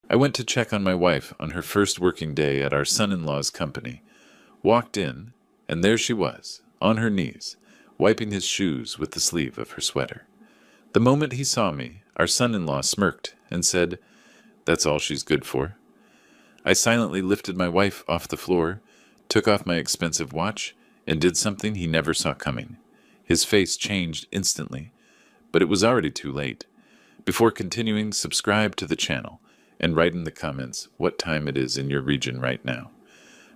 I went to check on my wife on her first working day at our son-in-law's company. Walked in, and there she was, on her knees, wiping his shoes with the sleeve of her sweater. The moment he saw me, our son-in-law smirked and said, "That's all she's good for." I silently lifted my wife off the floor, took off my expensive watch, and did something he never saw coming. His face changed instantly, but it was already too late. Before continuing, subscribe to the channel and write in the comments what time it is in your region right now.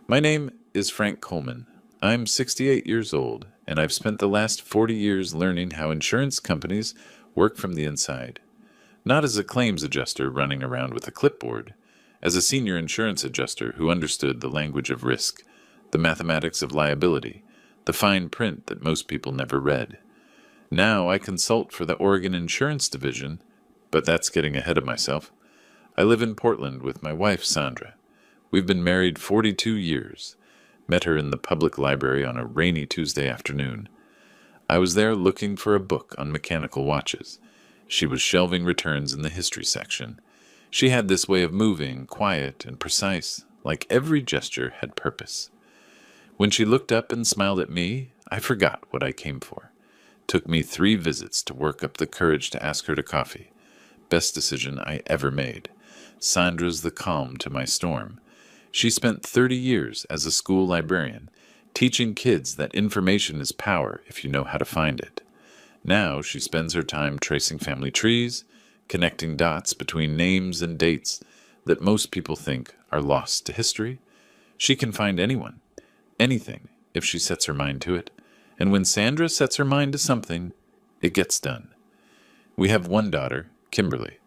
My name is Frank Coleman. I'm 68 years old, and I've spent the last 40 years learning how insurance companies work from the inside. Not as a claims adjuster running around with a clipboard, as a senior insurance adjuster who understood the language of risk, the mathematics of liability, the fine print that most people never read. Now I consult for the Oregon Insurance Division, but that's getting ahead of myself. I live in Portland with my wife, Sandra. We've been married 42 years. Met her in the public library on a rainy Tuesday afternoon. I was there looking for a book on mechanical watches. She was shelving returns in the history section. She had this way of moving, quiet and precise, like every gesture had purpose. When she looked up and smiled at me, I forgot what I came for. Took me 3 visits to work up the courage to ask her to coffee. Best decision I ever made. Sandra's the calm to my storm. She spent 30 years as a school librarian, teaching kids that information is power if you know how to find it. Now she spends her time tracing family trees, connecting dots between names and dates that most people think are lost to history. She can find anyone, anything, if she sets her mind to it. And when Sandra sets her mind to something, it gets done. We have one daughter, Kimberly,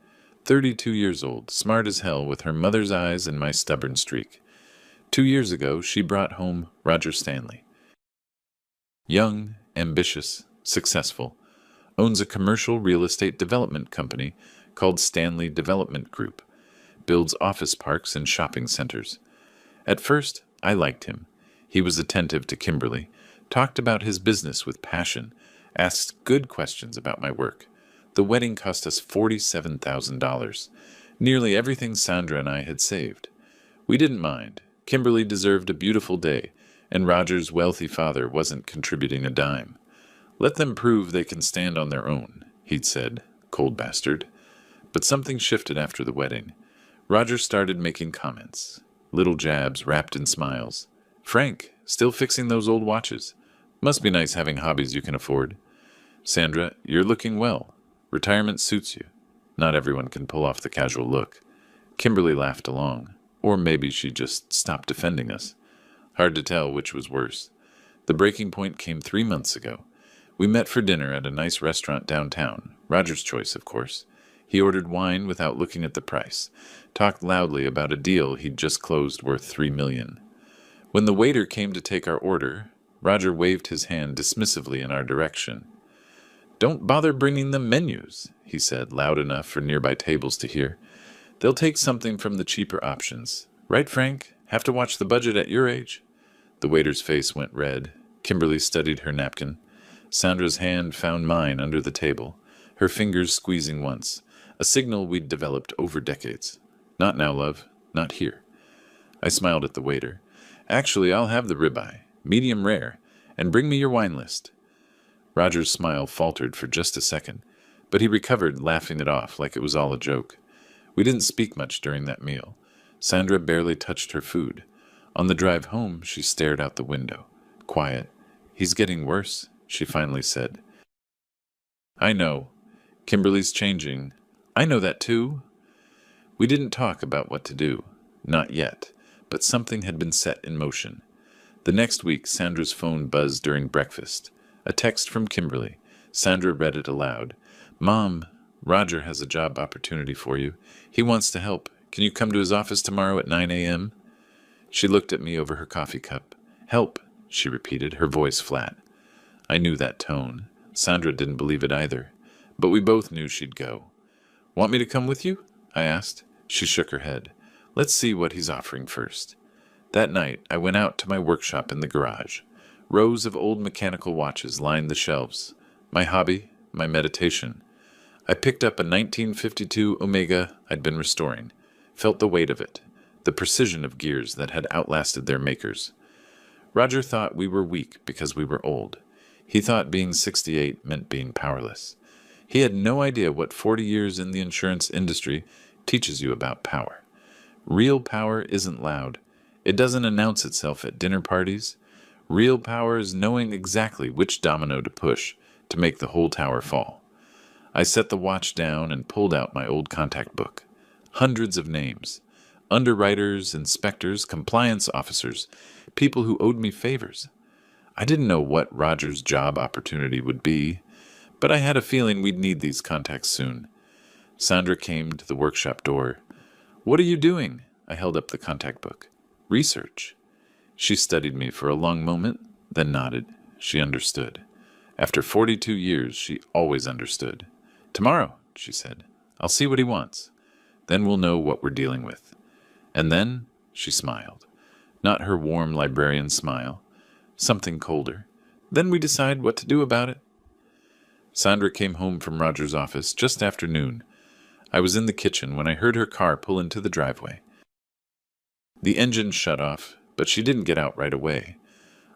32 years old, smart as hell with her mother's eyes and my stubborn streak. 2 years ago, she brought home Roger Stanley. Young, ambitious, successful, owns a commercial real estate development company called Stanley Development Group, builds office parks and shopping centers. At first, I liked him. He was attentive to Kimberly, talked about his business with passion, asked good questions about my work. The wedding cost us $47,000, nearly everything Sandra and I had saved. We didn't mind. Kimberly deserved a beautiful day, and Roger's wealthy father wasn't contributing a dime. Let them prove they can stand on their own, he'd said, cold bastard. But something shifted after the wedding. Roger started making comments, little jabs wrapped in smiles. "Frank, still fixing those old watches. Must be nice having hobbies you can afford. Sandra, you're looking well. Retirement suits you. Not everyone can pull off the casual look." Kimberly laughed along, or maybe she just stopped defending us. Hard to tell which was worse. The breaking point came 3 months ago. We met for dinner at a nice restaurant downtown, Roger's choice, of course. He ordered wine without looking at the price, talked loudly about a deal he'd just closed worth $3 million. When the waiter came to take our order, Roger waved his hand dismissively in our direction. "Don't bother bringing them menus," he said, loud enough for nearby tables to hear. "They'll take something from the cheaper options. Right, Frank? Have to watch the budget at your age?" The waiter's face went red. Kimberly studied her napkin. Sandra's hand found mine under the table, her fingers squeezing once, a signal we'd developed over decades. "Not now, love. Not here." I smiled at the waiter. "Actually, I'll have the ribeye, medium rare, and bring me your wine list." Roger's smile faltered for just a second, but he recovered, laughing it off like it was all a joke. We didn't speak much during that meal. Sandra barely touched her food. On the drive home, she stared out the window, quiet. "He's getting worse," she finally said. "I know. Kimberly's changing. I know that too." We didn't talk about what to do. Not yet, but something had been set in motion. The next week, Sandra's phone buzzed during breakfast. A text from Kimberly. Sandra read it aloud. "Mom, Roger has a job opportunity for you. He wants to help. Can you come to his office tomorrow at 9 a.m.? She looked at me over her coffee cup. "Help," she repeated, her voice flat. I knew that tone. Sandra didn't believe it either, but we both knew she'd go. "Want me to come with you?" I asked. She shook her head. "Let's see what he's offering first." That night, I went out to my workshop in the garage. Rows of old mechanical watches lined the shelves. My hobby, my meditation. I picked up a 1952 Omega I'd been restoring. felt the weight of it, the precision of gears that had outlasted their makers. Roger thought we were weak because we were old. He thought being 68 meant being powerless. He had no idea what 40 years in the insurance industry teaches you about power. Real power isn't loud. It doesn't announce itself at dinner parties. Real power is knowing exactly which domino to push to make the whole tower fall. I set the watch down and pulled out my old contact book. Hundreds of names. Underwriters, inspectors, compliance officers, people who owed me favors. I didn't know what Roger's job opportunity would be, but I had a feeling we'd need these contacts soon. Sandra came to the workshop door. "What are you doing?" I held up the contact book. "Research." She studied me for a long moment, then nodded. She understood. After 42 years, she always understood. "Tomorrow," she said, "I'll see what he wants. Then we'll know what we're dealing with." And then she smiled. Not her warm librarian smile. Something colder. "Then we decide what to do about it." Sandra came home from Roger's office just after noon. I was in the kitchen when I heard her car pull into the driveway. The engine shut off, but she didn't get out right away.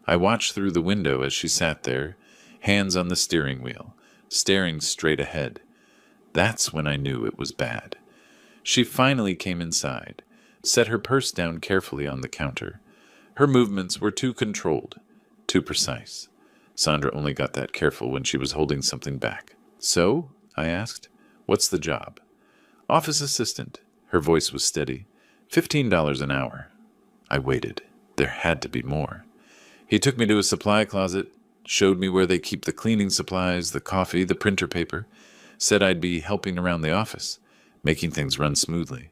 I watched through the window as she sat there, hands on the steering wheel, staring straight ahead. That's when I knew it was bad. She finally came inside, set her purse down carefully on the counter. Her movements were too controlled, too precise. Sandra only got that careful when she was holding something back. "So?" I asked. "What's the job?" "Office assistant." Her voice was steady. $15 an hour. I waited. There had to be more. He took me to a supply closet, showed me where they keep the cleaning supplies, the coffee, the printer paper, said I'd be helping around the office, making things run smoothly.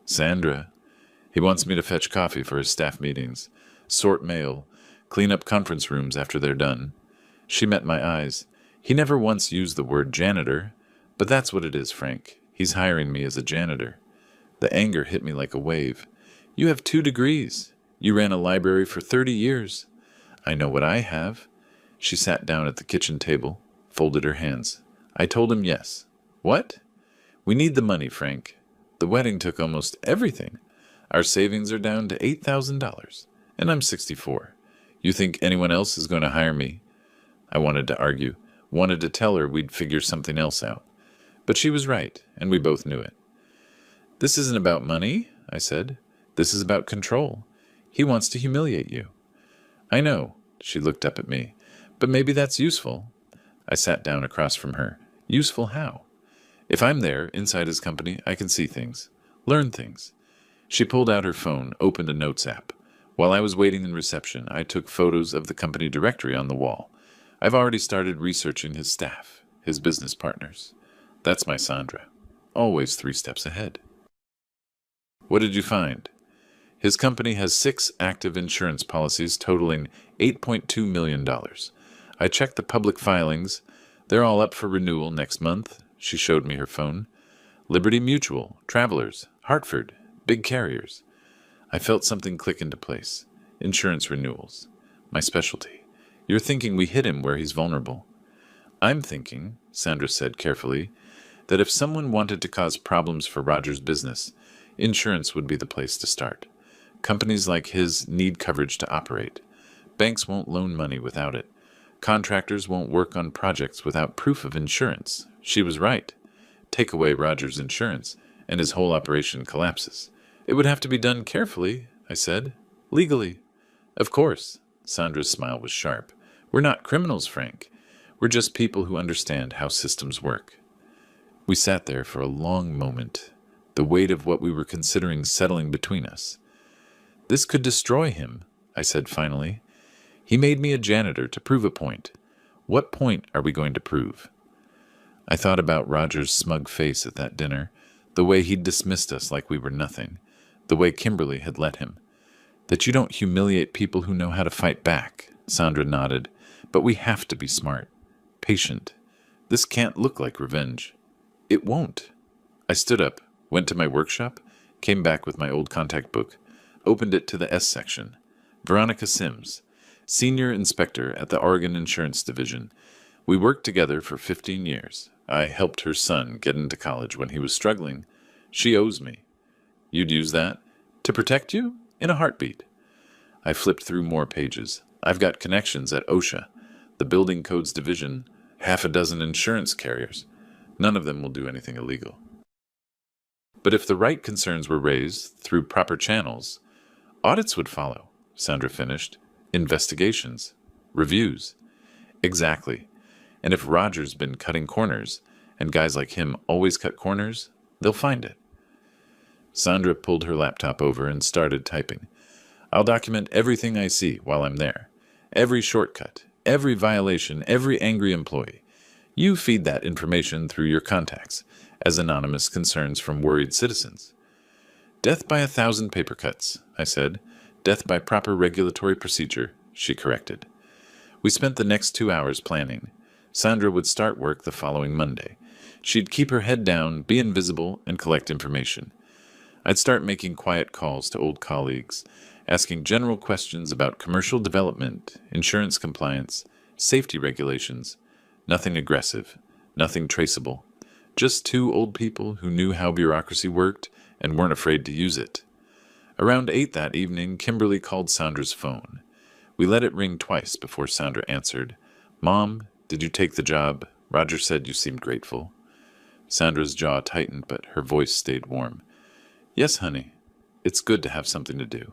"Sandra." He wants me to fetch coffee for his staff meetings, sort mail, clean up conference rooms after they're done. She met my eyes. He never once used the word janitor, but that's what it is, Frank. He's hiring me as a janitor. The anger hit me like a wave. "You have 2 degrees. You ran a library for 30 years. I know what I have." She sat down at the kitchen table, folded her hands. I told him yes. "What?" "We need the money, Frank. The wedding took almost everything. Our savings are down to $8,000, and I'm 64. You think anyone else is going to hire me?" I wanted to argue, wanted to tell her we'd figure something else out. But she was right, and we both knew it. "This isn't about money," I said. "This is about control. He wants to humiliate you." "I know," she looked up at me, "but maybe that's useful." I sat down across from her. "Useful how?" "If I'm there, inside his company, I can see things, learn things." She pulled out her phone, opened a notes app. While I was waiting in reception, I took photos of the company directory on the wall. I've already started researching his staff, his business partners. That's my Sandra. Always 3 steps ahead. "What did you find?" "His company has 6 active insurance policies totaling $8.2 million. I checked the public filings. They're all up for renewal next month." She showed me her phone. "Liberty Mutual, Travelers, Hartford, big carriers." I felt something click into place. Insurance renewals. My specialty. "You're thinking we hit him where he's vulnerable." "I'm thinking," Sandra said carefully, "that if someone wanted to cause problems for Roger's business, insurance would be the place to start. Companies like his need coverage to operate. Banks won't loan money without it. Contractors won't work on projects without proof of insurance." She was right. Take away Roger's insurance, and his whole operation collapses. "It would have to be done carefully," I said. "Legally." "Of course." Sandra's smile was sharp. "We're not criminals, Frank. We're just people who understand how systems work." We sat there for a long moment, the weight of what we were considering settling between us. "This could destroy him," I said finally. "He made me a janitor to prove a point. What point are we going to prove?" I thought about Roger's smug face at that dinner, the way he'd dismissed us like we were nothing, the way Kimberly had let him. "That you don't humiliate people who know how to fight back," Sandra nodded. "But we have to be smart, patient. This can't look like revenge." "It won't." I stood up, went to my workshop, came back with my old contact book, opened it to the S section. Veronica Sims, Senior Inspector at the Oregon Insurance Division. We worked together for 15 years. I helped her son get into college when he was struggling. She owes me. You'd use that? To protect you? In a heartbeat. I flipped through more pages. I've got connections at OSHA, the Building Codes Division, half a dozen insurance carriers. None of them will do anything illegal. But if the right concerns were raised through proper channels, audits would follow, Sandra finished. Investigations. Reviews. Exactly. And if Roger's been cutting corners, and guys like him always cut corners, they'll find it. Sandra pulled her laptop over and started typing. I'll document everything I see while I'm there. Every shortcut, every violation, every angry employee. You feed that information through your contacts as anonymous concerns from worried citizens. Death by 1,000 paper cuts, I said. Death by proper regulatory procedure, she corrected. We spent the next 2 hours planning. Sandra would start work the following Monday. She'd keep her head down, be invisible, and collect information. I'd start making quiet calls to old colleagues, asking general questions about commercial development, insurance compliance, safety regulations. Nothing aggressive, nothing traceable. Just two old people who knew how bureaucracy worked and weren't afraid to use it. Around 8 that evening, Kimberly called Sandra's phone. We let it ring twice before Sandra answered. Mom, did you take the job? Roger said you seemed grateful. Sandra's jaw tightened, but her voice stayed warm. Yes, honey. It's good to have something to do.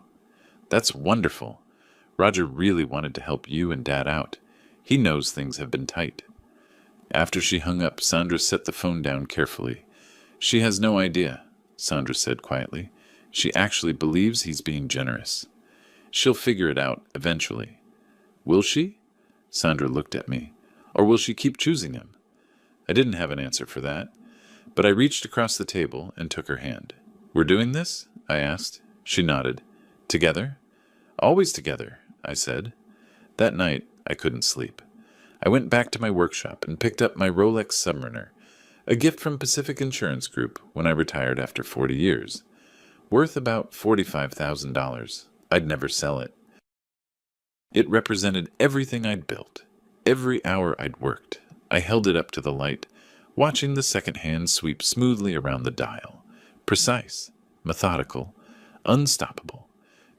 That's wonderful. Roger really wanted to help you and Dad out. He knows things have been tight. After she hung up, Sandra set the phone down carefully. She has no idea, Sandra said quietly. She actually believes he's being generous. She'll figure it out eventually. Will she? Sandra looked at me. Or will she keep choosing him? I didn't have an answer for that, but I reached across the table and took her hand. We're doing this? I asked. She nodded. Together? Always together, I said. That night, I couldn't sleep. I went back to my workshop and picked up my Rolex Submariner, a gift from Pacific Insurance Group when I retired after 40 years. Worth about $45,000. I'd never sell it. It represented everything I'd built, every hour I'd worked. I held it up to the light, watching the second hand sweep smoothly around the dial. Precise, methodical, unstoppable,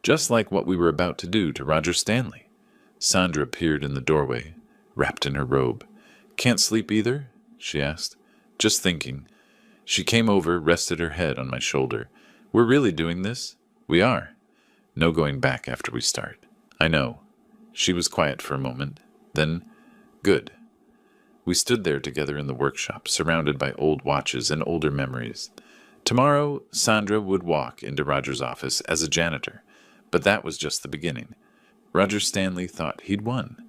just like what we were about to do to Roger Stanley. Sandra appeared in the doorway, wrapped in her robe. Can't sleep either? She asked. Just thinking. She came over, rested her head on my shoulder. We're really doing this? We are. No going back after we start. I know. She was quiet for a moment. Then, good. We stood there together in the workshop, surrounded by old watches and older memories. Tomorrow, Sandra would walk into Roger's office as a janitor, but that was just the beginning. Roger Stanley thought he'd won,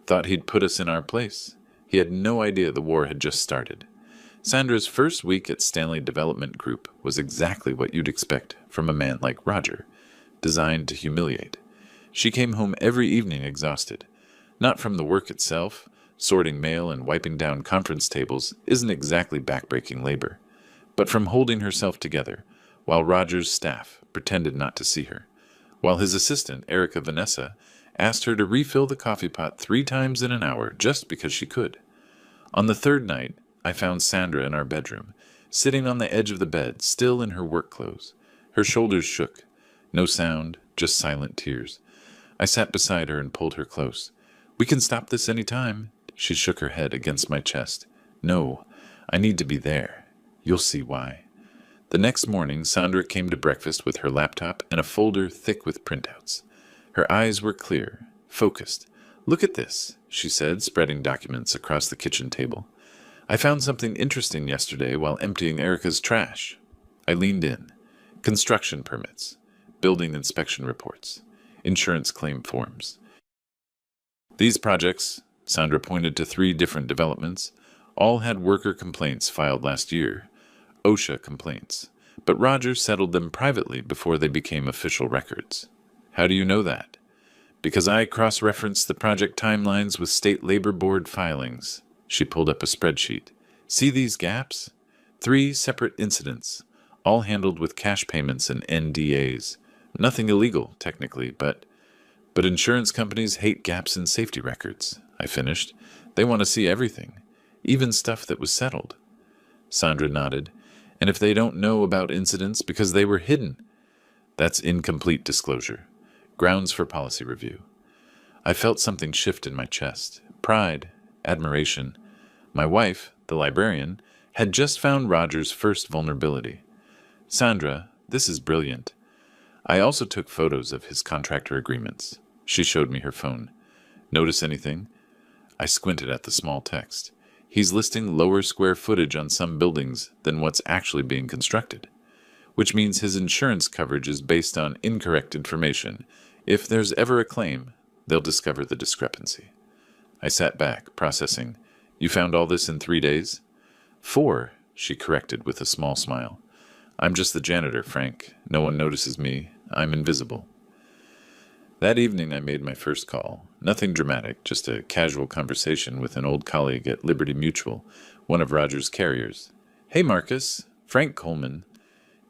thought he'd put us in our place. He had no idea the war had just started. Sandra's first week at Stanley Development Group was exactly what you'd expect from a man like Roger, designed to humiliate. She came home every evening exhausted. Not from the work itself. Sorting mail and wiping down conference tables isn't exactly backbreaking labor, but from holding herself together while Roger's staff pretended not to see her, while his assistant, Erica Vanessa, asked her to refill the coffee pot 3 times in an hour just because she could. On the 3rd night, I found Sandra in our bedroom, sitting on the edge of the bed, still in her work clothes. Her shoulders shook. No sound, just silent tears. I sat beside her and pulled her close. We can stop this any time. She shook her head against my chest. No, I need to be there. You'll see why. The next morning, Sandra came to breakfast with her laptop and a folder thick with printouts. Her eyes were clear, focused. Look at this, she said, spreading documents across the kitchen table. I found something interesting yesterday while emptying Erica's trash. I leaned in. Construction permits, building inspection reports, insurance claim forms. These projects, Sandra pointed to 3 different developments, all had worker complaints filed last year, OSHA complaints, but Roger settled them privately before they became official records. How do you know that? Because I cross-referenced the project timelines with state labor board filings. She pulled up a spreadsheet. See these gaps? 3 separate incidents, all handled with cash payments and NDAs. Nothing illegal, technically, but insurance companies hate gaps in safety records, I finished. They want to see everything, even stuff that was settled. Sandra nodded. And if they don't know about incidents because they were hidden, that's incomplete disclosure. Grounds for policy review. I felt something shift in my chest. Pride, admiration. My wife, the librarian, had just found Roger's first vulnerability. Sandra, this is brilliant. I also took photos of his contractor agreements. She showed me her phone. Notice anything? I squinted at the small text. He's listing lower square footage on some buildings than what's actually being constructed, which means his insurance coverage is based on incorrect information. If there's ever a claim, they'll discover the discrepancy. I sat back, processing. You found all this in 3 days? 4, she corrected with a small smile. I'm just the janitor, Frank. No one notices me. I'm invisible. That evening I made my first call. Nothing dramatic, just a casual conversation with an old colleague at Liberty Mutual, one of Roger's carriers. Hey, Marcus. Frank Coleman.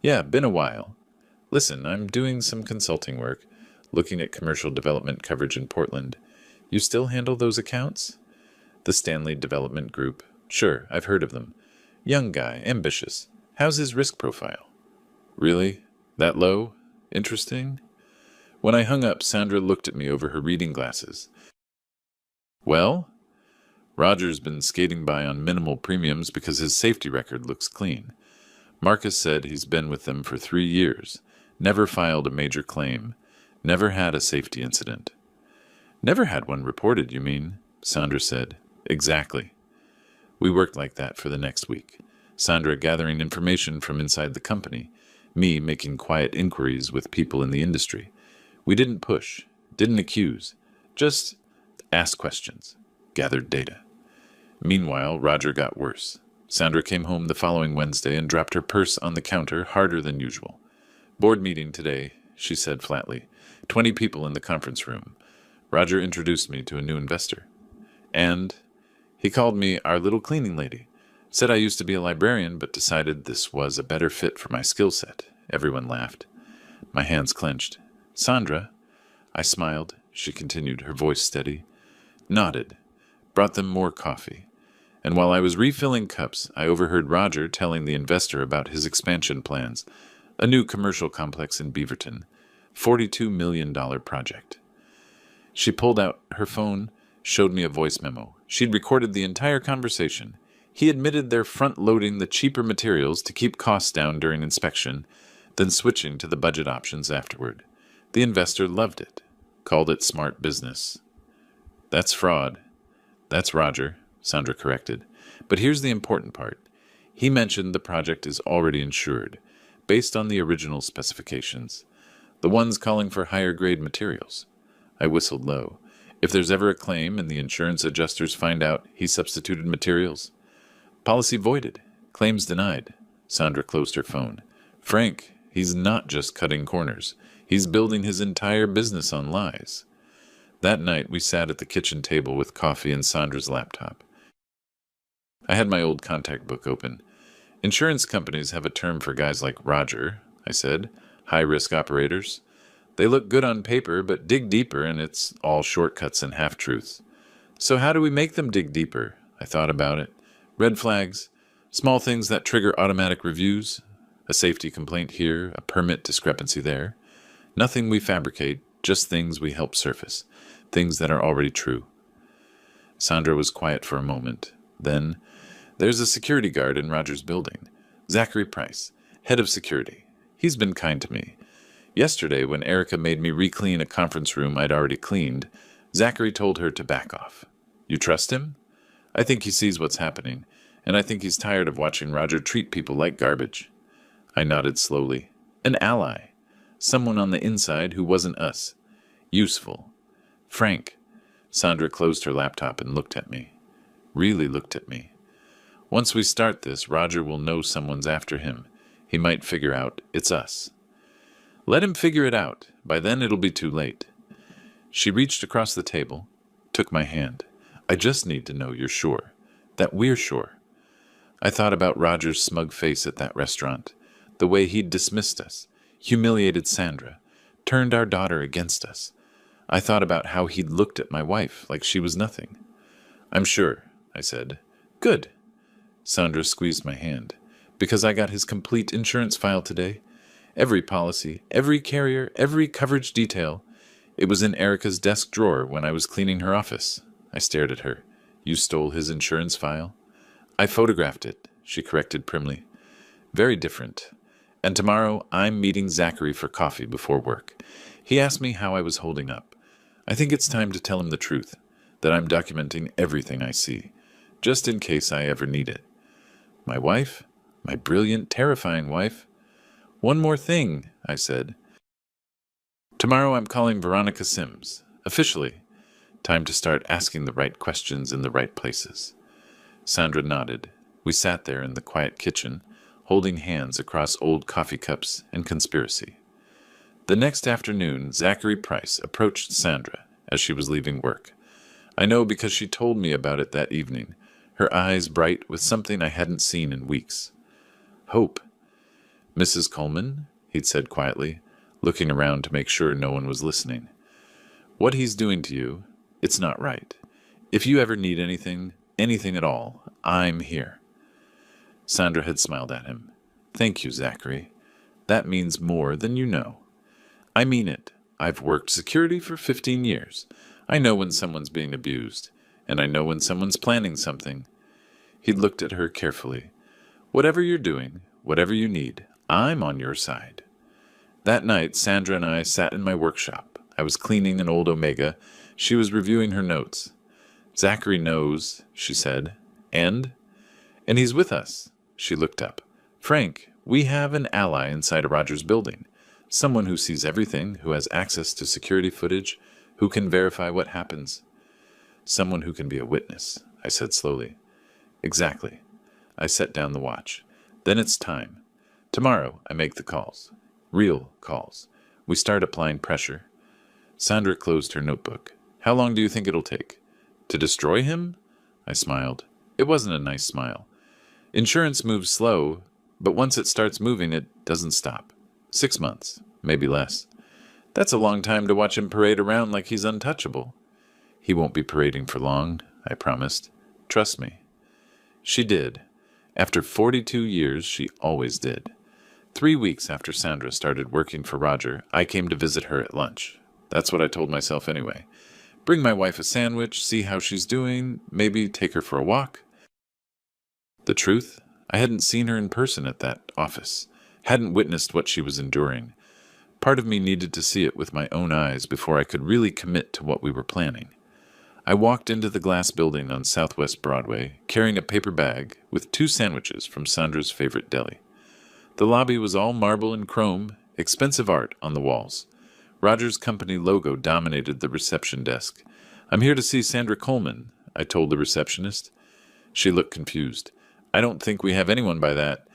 Yeah, been a while. Listen, I'm doing some consulting work, looking at commercial development coverage in Portland. You still handle those accounts? The Stanley Development Group. Sure, I've heard of them. Young guy, ambitious. How's his risk profile? Really? That low? Interesting? When I hung up, Sandra looked at me over her reading glasses. Well? Roger's been skating by on minimal premiums because his safety record looks clean. Marcus said he's been with them for 3 years, never filed a major claim, never had a safety incident. Never had one reported, you mean? Sandra said. Exactly. We worked like that for the next week. Sandra gathering information from inside the company, me making quiet inquiries with people in the industry. We didn't push, didn't accuse, just asked questions, gathered data. Meanwhile, Roger got worse. Sandra came home the following Wednesday and dropped her purse on the counter harder than usual. Board meeting today, she said flatly. 20 people in the conference room. Roger introduced me to a new investor. And he called me our little cleaning lady. Said I used to be a librarian, but decided this was a better fit for my skill set. Everyone laughed. My hands clenched. Sandra? I smiled. She continued, her voice steady. Nodded. Brought them more coffee. And while I was refilling cups, I overheard Roger telling the investor about his expansion plans. A new commercial complex in Beaverton. $42 million project. She pulled out her phone, showed me a voice memo. She'd recorded the entire conversation. He admitted they're front-loading the cheaper materials to keep costs down during inspection, then switching to the budget options afterward. The investor loved it, called it smart business. That's fraud. That's Roger, Sandra corrected. But here's the important part. He mentioned the project is already insured, based on the original specifications. The ones calling for higher-grade materials. I whistled low. If there's ever a claim and the insurance adjusters find out he substituted materials, policy voided. Claims denied. Sandra closed her phone. Frank, he's not just cutting corners. He's building his entire business on lies. That night, we sat at the kitchen table with coffee and Sandra's laptop. I had my old contact book open. Insurance companies have a term for guys like Roger, I said. High-risk operators. They look good on paper, but dig deeper and it's all shortcuts and half-truths. So how do we make them dig deeper? I thought about it. Red flags, small things that trigger automatic reviews, a safety complaint here, a permit discrepancy there. Nothing we fabricate, just things we help surface, things that are already true. Sandra was quiet for a moment. Then, there's a security guard in Roger's building, Zachary Price, head of security. He's been kind to me. Yesterday, when Erica made me re-clean a conference room I'd already cleaned, Zachary told her to back off. You trust him? I think he sees what's happening, and I think he's tired of watching Roger treat people like garbage. I nodded slowly. An ally. Someone on the inside who wasn't us. Useful. Frank. Sandra closed her laptop and looked at me. Really looked at me. Once we start this, Roger will know someone's after him. He might figure out it's us. Let him figure it out. By then it'll be too late. She reached across the table, took my hand. I just need to know you're sure. That we're sure. I thought about Roger's smug face at that restaurant, the way he'd dismissed us, humiliated Sandra, turned our daughter against us. I thought about how he'd looked at my wife like she was nothing. I'm sure, I said. Good. Sandra squeezed my hand. Because I got his complete insurance file today. Every policy, every carrier, every coverage detail. It was in Erica's desk drawer when I was cleaning her office. I stared at her. You stole his insurance file? I photographed it, she corrected primly. Very different. And tomorrow I'm meeting Zachary for coffee before work. He asked me how I was holding up. I think it's time to tell him the truth, that I'm documenting everything I see, just in case I ever need it. My wife? My brilliant, terrifying wife? One more thing, I said. Tomorrow I'm calling Veronica Sims, officially. Time to start asking the right questions in the right places. Sandra nodded. We sat there in the quiet kitchen, holding hands across old coffee cups and conspiracy. The next afternoon, Zachary Price approached Sandra as she was leaving work. I know because she told me about it that evening, her eyes bright with something I hadn't seen in weeks. Hope. Mrs. Coleman, he'd said quietly, looking around to make sure no one was listening. What he's doing to you, it's not right. If you ever need anything at all, I'm here. Sandra had smiled at him. Thank you, Zachary. That means more than you know. I mean it. I've worked security for 15 years. I know when someone's being abused, and I know when someone's planning something. He looked at her carefully. Whatever you're doing, whatever you need, I'm on your side. That night, Sandra and I sat in my workshop. I was cleaning an old Omega. She was reviewing her notes. Zachary knows, she said. And he's with us. She looked up. Frank, we have an ally inside of Roger's building. Someone who sees everything, who has access to security footage, who can verify what happens. Someone who can be a witness, I said slowly. Exactly. I set down the watch. Then it's time. Tomorrow I make the calls. Real calls. We start applying pressure. Sandra closed her notebook. How long do you think it'll take? To destroy him? I smiled. It wasn't a nice smile. Insurance moves slow, but once it starts moving, it doesn't stop. 6 months, maybe less. That's a long time to watch him parade around like he's untouchable. He won't be parading for long, I promised. Trust me. She did. After 42 years, she always did. 3 weeks after Sandra started working for Roger, I came to visit her at lunch. That's what I told myself anyway. Bring my wife a sandwich, see how she's doing, maybe take her for a walk. The truth? I hadn't seen her in person at that office, hadn't witnessed what she was enduring. Part of me needed to see it with my own eyes before I could really commit to what we were planning. I walked into the glass building on Southwest Broadway, carrying a paper bag with 2 sandwiches from Sandra's favorite deli. The lobby was all marble and chrome, expensive art on the walls. Roger's company logo dominated the reception desk. I'm here to see Sandra Coleman, I told the receptionist. She looked confused. I don't think we have anyone by that.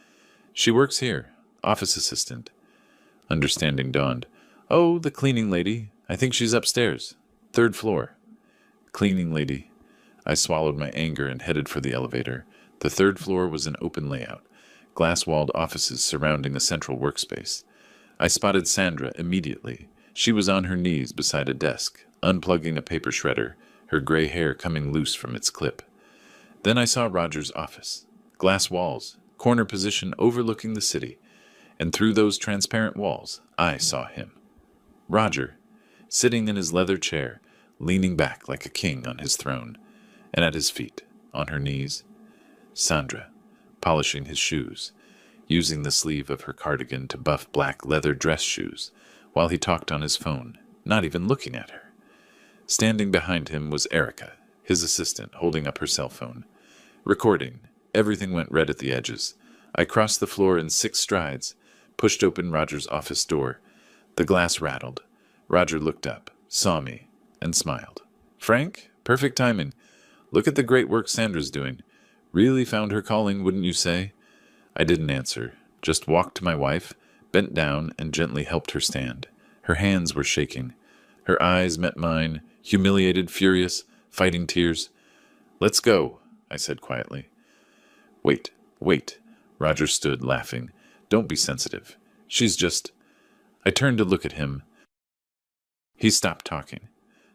She works here, office assistant. Understanding dawned. Oh, the cleaning lady. I think she's upstairs. 3rd floor. Cleaning lady. I swallowed my anger and headed for the elevator. The 3rd floor was an open layout, glass-walled offices surrounding a central workspace. I spotted Sandra immediately. She was on her knees beside a desk, unplugging a paper shredder, her gray hair coming loose from its clip. Then I saw Roger's office. Glass walls, corner position overlooking the city, and through those transparent walls, I saw him. Roger, sitting in his leather chair, leaning back like a king on his throne, and at his feet, on her knees, Sandra, polishing his shoes, using the sleeve of her cardigan to buff black leather dress shoes, while he talked on his phone, not even looking at her. Standing behind him was Erica, his assistant, holding up her cell phone. Recording. Everything went red at the edges. I crossed the floor in 6 strides, pushed open Roger's office door. The glass rattled. Roger looked up, saw me, and smiled. Frank, perfect timing. Look at the great work Sandra's doing. Really found her calling, wouldn't you say? I didn't answer, just walked to my wife, bent down, and gently helped her stand. Her hands were shaking. Her eyes met mine, humiliated, furious, fighting tears. Let's go, I said quietly. Wait. Roger stood, laughing. Don't be sensitive. She's just... I turned to look at him. He stopped talking.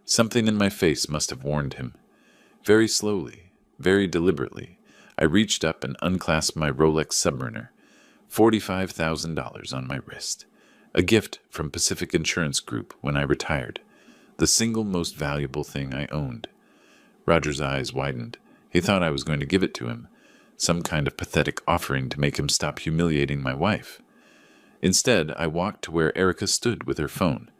Something in my face must have warned him. Very slowly, very deliberately, I reached up and unclasped my Rolex Submariner. $45,000 on my wrist. A gift from Pacific Insurance Group when I retired. The single most valuable thing I owned. Roger's eyes widened. He thought I was going to give it to him. Some kind of pathetic offering to make him stop humiliating my wife. Instead, I walked to where Erica stood with her phone.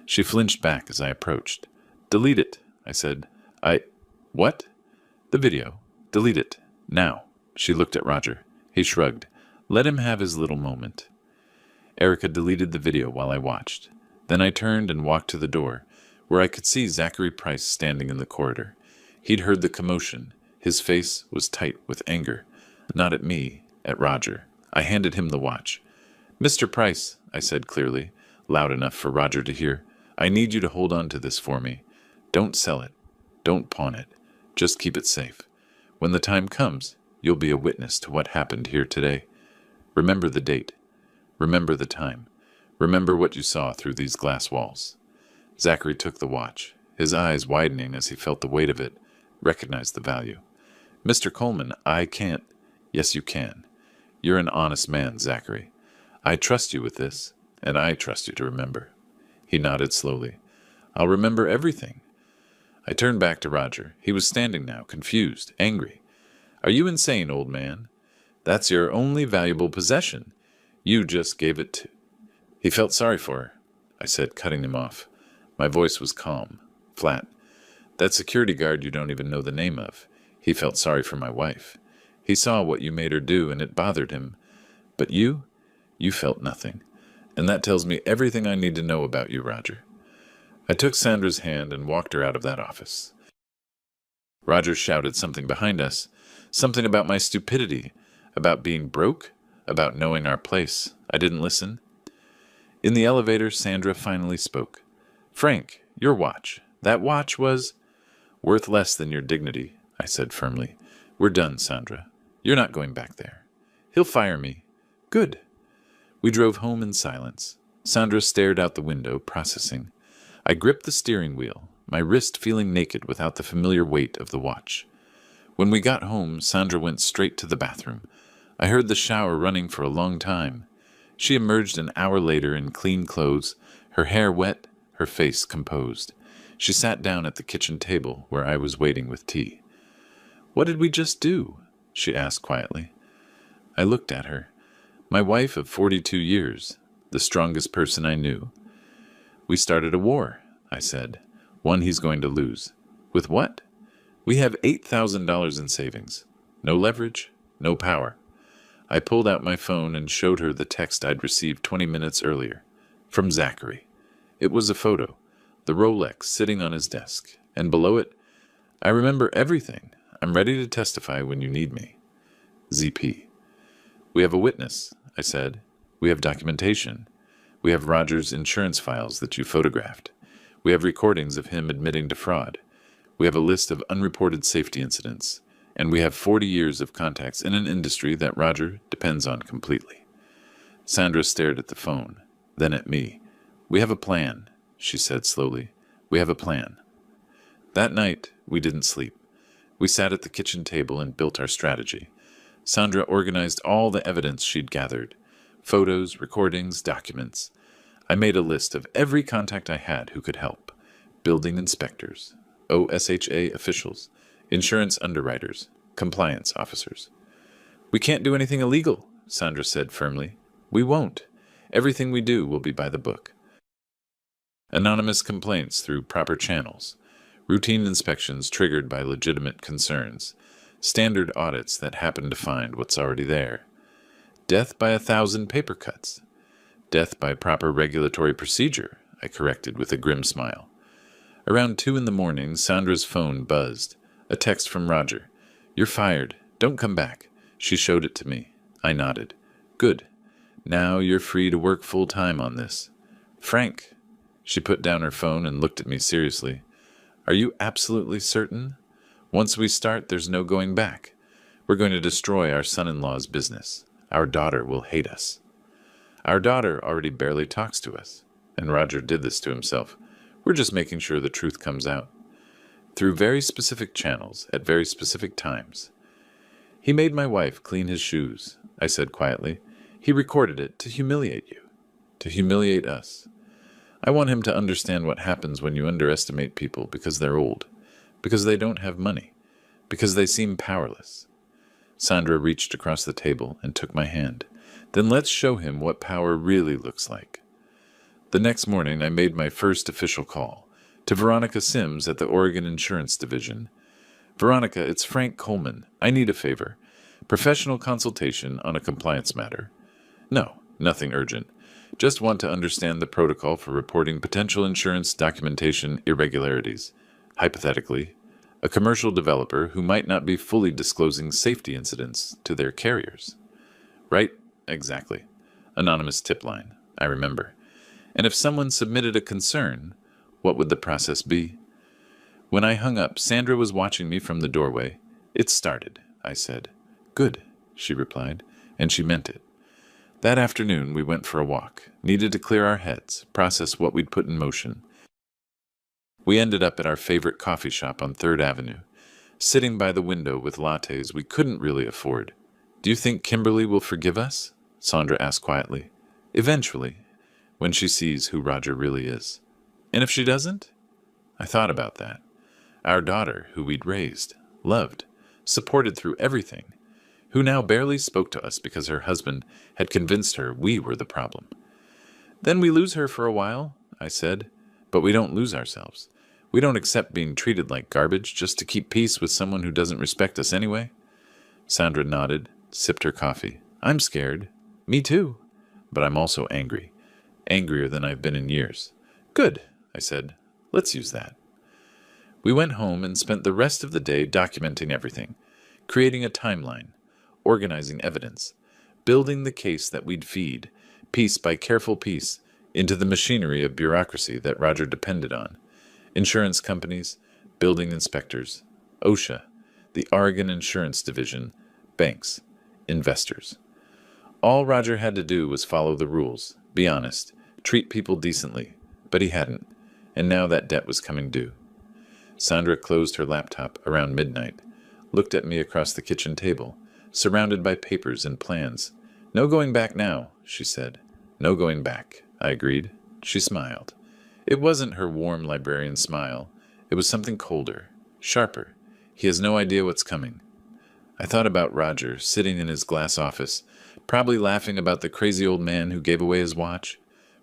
She flinched back as I approached. "Delete it," I said. What? "The video. Delete it. Now." She looked at Roger. He shrugged. Let him have his little moment. Erica deleted the video while I watched. Then I turned and walked to the door, where I could see Zachary Price standing in the corridor. He'd heard the commotion. His face was tight with anger. Not at me, at Roger. I handed him the watch. "Mr. Price," I said clearly, loud enough for Roger to hear, "I need you to hold on to this for me. Don't sell it. Don't pawn it. Just keep it safe. When the time comes, you'll be a witness to what happened here today. Remember the date. Remember the time. Remember what you saw through these glass walls." Zachary took the watch, his eyes widening as he felt the weight of it, recognized the value. "Mr. Coleman, I can't." "Yes, you can. You're an honest man, Zachary. I trust you with this, and I trust you to remember." He nodded slowly. "I'll remember everything." I turned back to Roger. He was standing now, confused, angry. "Are you insane, old man? That's your only valuable possession. You just gave it to—" "He felt sorry for her," I said, cutting him off. My voice was calm, flat. "That security guard you don't even know the name of. He felt sorry for my wife. He saw what you made her do, and it bothered him. But you felt nothing. And that tells me everything I need to know about you, Roger." I took Sandra's hand and walked her out of that office. Roger shouted something behind us, something about my stupidity, about being broke, about knowing our place. I didn't listen. In the elevator, Sandra finally spoke. "Frank, your watch. That watch was—" "Worth less than your dignity," I said firmly. "We're done, Sandra. You're not going back there." "He'll fire me." "Good." We drove home in silence. Sandra stared out the window, processing. I gripped the steering wheel, my wrist feeling naked without the familiar weight of the watch. When we got home, Sandra went straight to the bathroom. I heard the shower running for a long time. She emerged an hour later in clean clothes, her hair wet, her face composed. She sat down at the kitchen table where I was waiting with tea. "What did we just do?" she asked quietly. I looked at her. My wife of 42 years, the strongest person I knew. "We started a war," I said. "One he's going to lose." "With what?" "We have $8,000 in savings. No leverage, no power." I pulled out my phone and showed her the text I'd received 20 minutes earlier. From Zachary. It was a photo, the Rolex sitting on his desk, and below it, "I remember everything. I'm ready to testify when you need me. ZP." "We have a witness," I said. "We have documentation. We have Roger's insurance files that you photographed. We have recordings of him admitting to fraud. We have a list of unreported safety incidents. And we have 40 years of contacts in an industry that Roger depends on completely." Sandra stared at the phone, then at me. "We have a plan," she said slowly. "We have a plan." That night, we didn't sleep. We sat at the kitchen table and built our strategy. Sandra organized all the evidence she'd gathered. Photos, recordings, documents. I made a list of every contact I had who could help. Building inspectors, OSHA officials, insurance underwriters, compliance officers. "We can't do anything illegal," Sandra said firmly. "We won't. Everything we do will be by the book." Anonymous complaints through proper channels. Routine inspections triggered by legitimate concerns. Standard audits that happen to find what's already there. Death by 1,000 paper cuts. Death by proper regulatory procedure, I corrected with a grim smile. Around 2 a.m, Sandra's phone buzzed. A text from Roger. "You're fired. Don't come back." She showed it to me. I nodded. "Good. Now you're free to work full-time on this." "Frank." She put down her phone and looked at me seriously. "Are you absolutely certain? Once we start, there's no going back. We're going to destroy our son-in-law's business. Our daughter will hate us." "Our daughter already barely talks to us." And Roger did this to himself. "We're just making sure the truth comes out. Through very specific channels, at very specific times." "He made my wife clean his shoes," I said quietly. He recorded it to humiliate you, to humiliate us. I want him to understand what happens when you underestimate people because they're old, because they don't have money, because they seem powerless. Sandra reached across the table and took my hand. Then let's show him what power really looks like. The next morning, I made my first official call to Veronica Sims at the Oregon Insurance Division. Veronica, it's Frank Coleman. I need a favor. Professional consultation on a compliance matter. No, nothing urgent. Just want to understand the protocol for reporting potential insurance documentation irregularities. Hypothetically, a commercial developer who might not be fully disclosing safety incidents to their carriers. Right? Exactly. Anonymous tip line. I remember. And if someone submitted a concern, what would the process be? When I hung up, Sandra was watching me from the doorway. It started, I said. Good, she replied, and she meant it. That afternoon, we went for a walk, needed to clear our heads, process what we'd put in motion. We ended up at our favorite coffee shop on 3rd Avenue, sitting by the window with lattes we couldn't really afford. Do you think Kimberly will forgive us? Sandra asked quietly. Eventually, when she sees who Roger really is. And if she doesn't? I thought about that. Our daughter, who we'd raised, loved, supported through everything, who now barely spoke to us because her husband had convinced her we were the problem. Then we lose her for a while, I said, but we don't lose ourselves. We don't accept being treated like garbage just to keep peace with someone who doesn't respect us anyway. Sandra nodded, sipped her coffee. I'm scared. Me too. But I'm also angry. Angrier than I've been in years. Good, I said. Let's use that. We went home and spent the rest of the day documenting everything, creating a timeline, organizing evidence, building the case that we'd feed, piece by careful piece, into the machinery of bureaucracy that Roger depended on. Insurance companies, building inspectors, OSHA, the Oregon Insurance Division, banks, investors. All Roger had to do was follow the rules, be honest, treat people decently, but he hadn't, and now that debt was coming due. Sandra closed her laptop around midnight, looked at me across the kitchen table, surrounded by papers and plans. No going back now, she said. No going back, I agreed. She smiled. It wasn't her warm librarian smile. It was something colder, sharper. He has no idea what's coming. I thought about Roger, sitting in his glass office, probably laughing about the crazy old man who gave away his watch,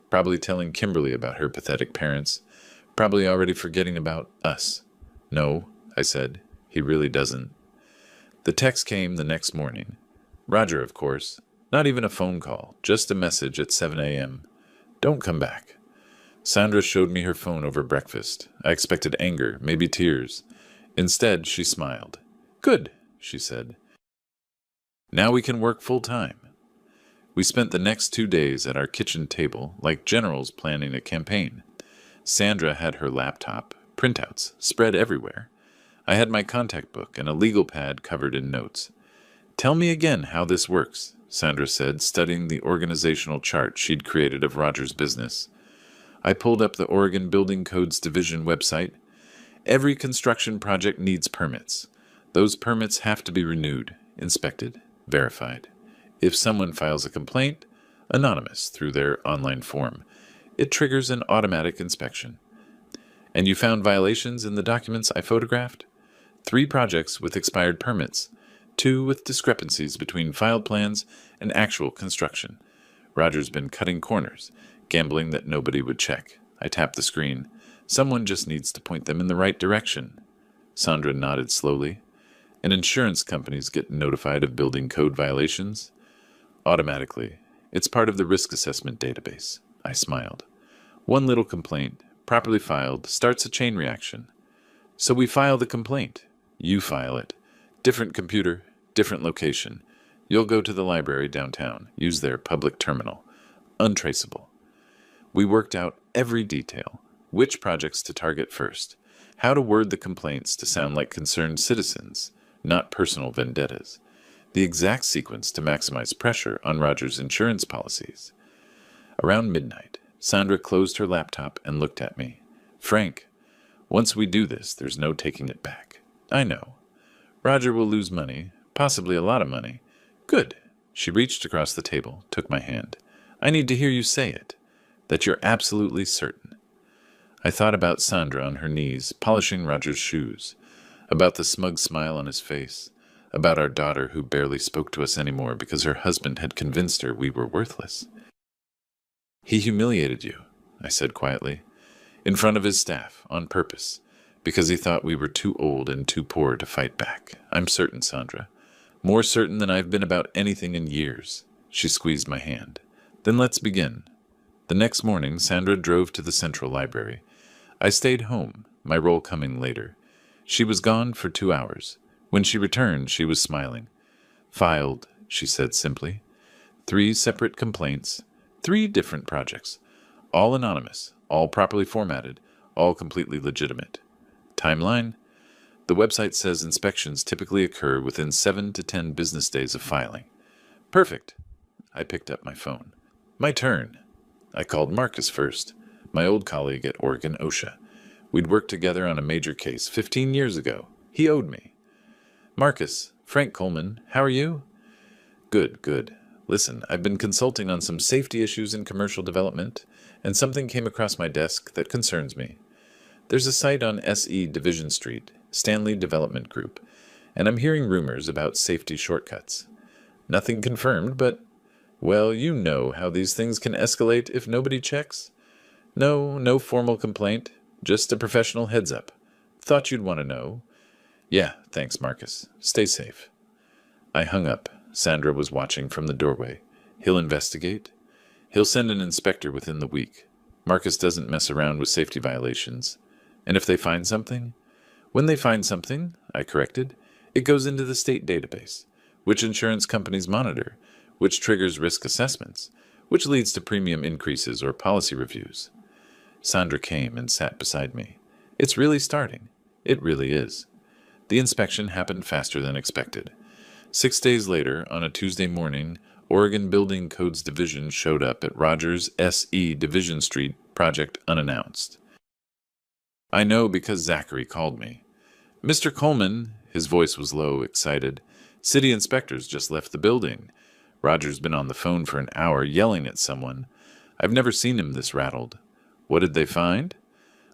probably telling Kimberly about her pathetic parents, probably already forgetting about us. No, I said, he really doesn't. The text came the next morning. Roger, of course. Not even a phone call, just a message at 7 a.m. Don't come back. Sandra showed me her phone over breakfast. I expected anger, maybe tears. Instead, she smiled. Good, she said. Now we can work full time. We spent the next 2 days at our kitchen table like generals planning a campaign. Sandra had her laptop, printouts spread everywhere. I had my contact book and a legal pad covered in notes. Tell me again how this works, Sandra said, studying the organizational chart she'd created of Roger's business. I pulled up the Oregon Building Codes Division website. Every construction project needs permits. Those permits have to be renewed, inspected, verified. If someone files a complaint, anonymous through their online form, it triggers an automatic inspection. And you found violations in the documents I photographed? 3 projects with expired permits, 2 with discrepancies between filed plans and actual construction. Roger's been cutting corners, gambling that nobody would check. I tapped the screen. Someone just needs to point them in the right direction. Sandra nodded slowly. And insurance companies get notified of building code violations? Automatically. It's part of the risk assessment database. I smiled. One little complaint, properly filed, starts a chain reaction. So we file the complaint. You file it. Different computer, different location. You'll go to the library downtown, use their public terminal. Untraceable. We worked out every detail. Which projects to target first. How to word the complaints to sound like concerned citizens, not personal vendettas. The exact sequence to maximize pressure on Roger's insurance policies. Around midnight, Sandra closed her laptop and looked at me. Frank, once we do this, there's no taking it back. I know. Roger will lose money, possibly a lot of money. Good, She reached across the table, took my hand. I need to hear you say it. That you're absolutely certain. I thought about Sandra on her knees, polishing Roger's shoes, about the smug smile on his face, about our daughter who barely spoke to us anymore because her husband had convinced her we were worthless. He humiliated you, I said quietly, in front of his staff, on purpose, because he thought we were too old and too poor to fight back. I'm certain, Sandra. More certain than I've been about anything in years. She squeezed my hand. Then let's begin. The next morning, Sandra drove to the Central Library. I stayed home, my role coming later. She was gone for 2 hours. When she returned, she was smiling. Filed, she said simply. 3 separate complaints, 3 different projects. All anonymous, all properly formatted, all completely legitimate. Timeline? The website says inspections typically occur within 7 to 10 business days of filing. Perfect. I picked up my phone. My turn. I called Marcus first, my old colleague at Oregon OSHA. We'd worked together on a major case 15 years ago. He owed me. Marcus, Frank Coleman, how are you? Good, good. Listen, I've been consulting on some safety issues in commercial development, and something came across my desk that concerns me. There's a site on SE Division Street, Stanley Development Group, and I'm hearing rumors about safety shortcuts. Nothing confirmed, but, well, you know how these things can escalate if nobody checks. No formal complaint, just a professional heads up. Thought you'd want to know. Yeah, thanks, Marcus. Stay safe. I hung up. Sandra was watching from the doorway. He'll investigate. He'll send an inspector within the week. Marcus doesn't mess around with safety violations. And if they find something? When they find something, I corrected, it goes into the state database, which insurance companies monitor, which triggers risk assessments, which leads to premium increases or policy reviews. Sandra came and sat beside me. It's really starting. It really is. The inspection happened faster than expected. 6 days later, on a Tuesday morning, Oregon Building Codes Division showed up at Rogers SE Division Street project unannounced. I know because Zachary called me. Mr. Coleman, his voice was low, excited. City inspectors just left the building. Roger's been on the phone for an hour yelling at someone. I've never seen him this rattled. What did they find?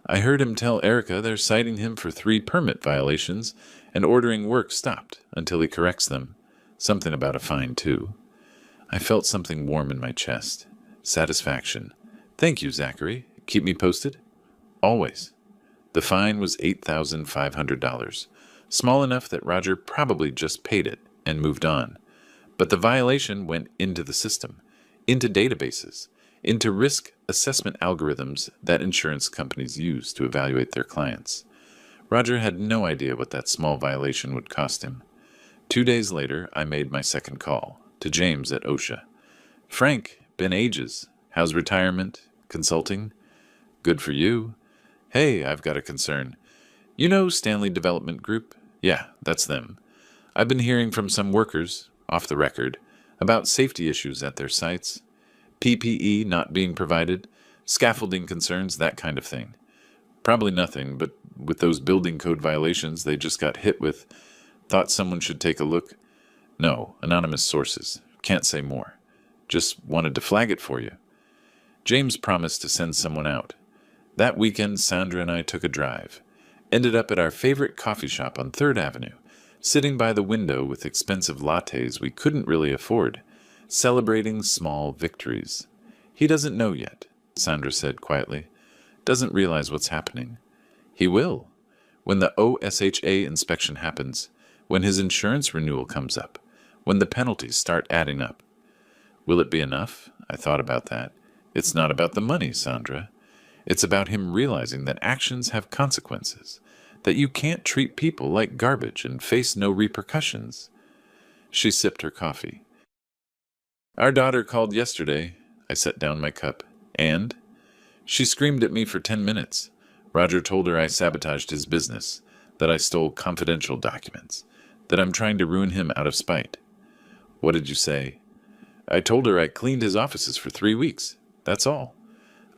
I heard him tell Erica they're citing him for 3 permit violations and ordering work stopped until he corrects them. Something about a fine, too. I felt something warm in my chest. Satisfaction. Thank you, Zachary. Keep me posted? Always. The fine was $8,500, small enough that Roger probably just paid it and moved on. But the violation went into the system, into databases, into risk assessment algorithms that insurance companies use to evaluate their clients. Roger had no idea what that small violation would cost him. 2 days later, I made my second call, to James at OSHA. Frank, been ages. How's retirement? Consulting? Good for you. Hey, I've got a concern. You know Stanley Development Group? Yeah, that's them. I've been hearing from some workers, off the record, about safety issues at their sites. PPE not being provided, scaffolding concerns, that kind of thing. Probably nothing, but with those building code violations they just got hit with, thought someone should take a look. No, anonymous sources. Can't say more. Just wanted to flag it for you. James promised to send someone out. That weekend, Sandra and I took a drive. Ended up at our favorite coffee shop on 3rd Avenue, sitting by the window with expensive lattes we couldn't really afford, celebrating small victories. He doesn't know yet, Sandra said quietly. Doesn't realize what's happening. He will. When the OSHA inspection happens, when his insurance renewal comes up, when the penalties start adding up. Will it be enough? I thought about that. It's not about the money, Sandra. It's about him realizing that actions have consequences, that you can't treat people like garbage and face no repercussions. She sipped her coffee. Our daughter called yesterday. I set down my cup. And? She screamed at me for 10 minutes. Roger told her I sabotaged his business, that I stole confidential documents, that I'm trying to ruin him out of spite. What did you say? I told her I cleaned his offices for 3 weeks. That's all.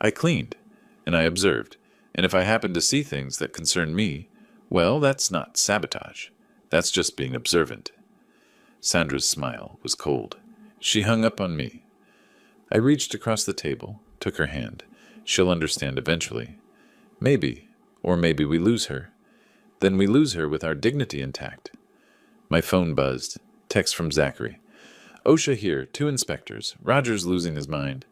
I cleaned, and I observed, and if I happened to see things that concern me, well, that's not sabotage. That's just being observant. Sandra's smile was cold. She hung up on me. I reached across the table, took her hand. She'll understand eventually. Maybe, or maybe we lose her. Then we lose her with our dignity intact. My phone buzzed. Text from Zachary. OSHA here, 2 inspectors. Roger's losing his mind.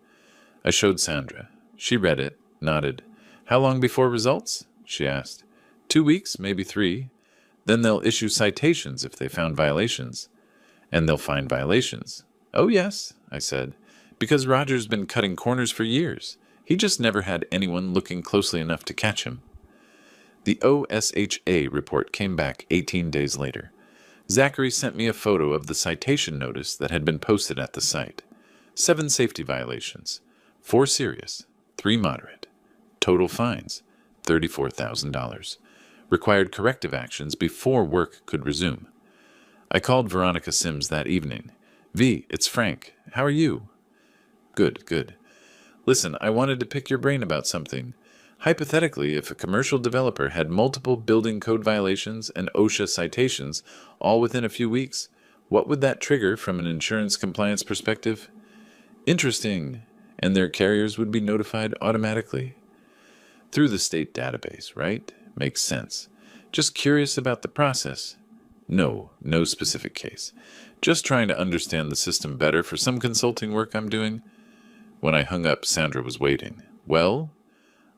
I showed Sandra. She read it, nodded. How long before results? She asked. 2 weeks, maybe 3. Then they'll issue citations if they found violations. And they'll find violations. Oh, yes, I said, because Roger's been cutting corners for years. He just never had anyone looking closely enough to catch him. The OSHA report came back 18 days later. Zachary sent me a photo of the citation notice that had been posted at the site. 7 safety violations, 4 serious, 3 moderate. Total fines, $34,000. Required corrective actions before work could resume. I called Veronica Sims that evening. V, it's Frank. How are you? Good, good. Listen, I wanted to pick your brain about something. Hypothetically, if a commercial developer had multiple building code violations and OSHA citations all within a few weeks, what would that trigger from an insurance compliance perspective? Interesting. And their carriers would be notified automatically? Through the state database, right? Makes sense. Just curious about the process. No specific case. Just trying to understand the system better for some consulting work I'm doing. When I hung up, Sandra was waiting. Well?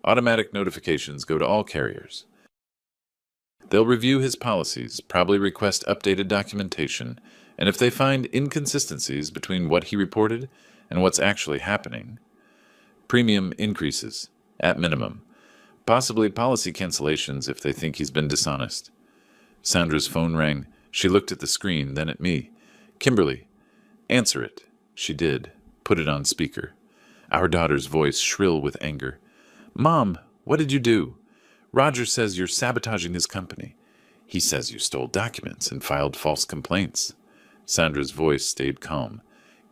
Automatic notifications go to all carriers. They'll review his policies, probably request updated documentation, and if they find inconsistencies between what he reported and what's actually happening, premium increases, at minimum. Possibly policy cancellations if they think he's been dishonest. Sandra's phone rang. She looked at the screen, then at me. Kimberly, answer it. She did. Put it on speaker. Our daughter's voice shrill with anger. Mom, what did you do? Roger says you're sabotaging his company. He says you stole documents and filed false complaints. Sandra's voice stayed calm.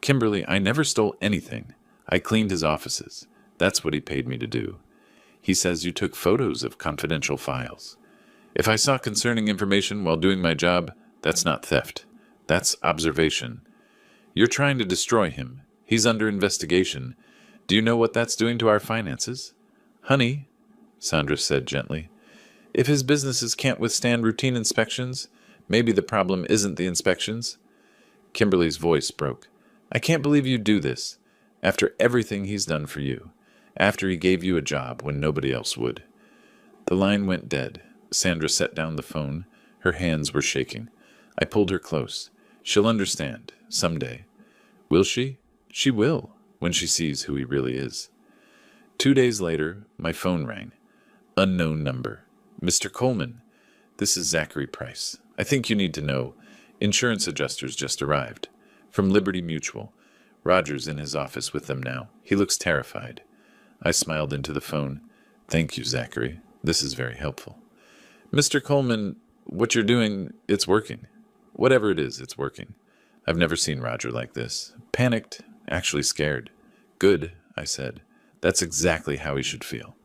Kimberly, I never stole anything. I cleaned his offices. That's what he paid me to do. He says you took photos of confidential files. If I saw concerning information while doing my job, that's not theft. That's observation. You're trying to destroy him. He's under investigation. Do you know what that's doing to our finances? Honey, Sandra said gently, if his businesses can't withstand routine inspections, maybe the problem isn't the inspections. Kimberly's voice broke. I can't believe you do this, after everything he's done for you, after he gave you a job when nobody else would. The line went dead. Sandra set down the phone. Her hands were shaking. I pulled her close. She'll understand, someday. Will she? She will, when she sees who he really is. 2 days later, my phone rang. Unknown number. Mr. Coleman, this is Zachary Price. I think you need to know. Insurance adjusters just arrived. From Liberty Mutual. Roger's in his office with them now. He looks terrified. I smiled into the phone. Thank you, Zachary. This is very helpful. Mr. Coleman, what you're doing, it's working. Whatever it is, it's working. I've never seen Roger like this. Panicked, actually scared. Good, I said. That's exactly how he should feel.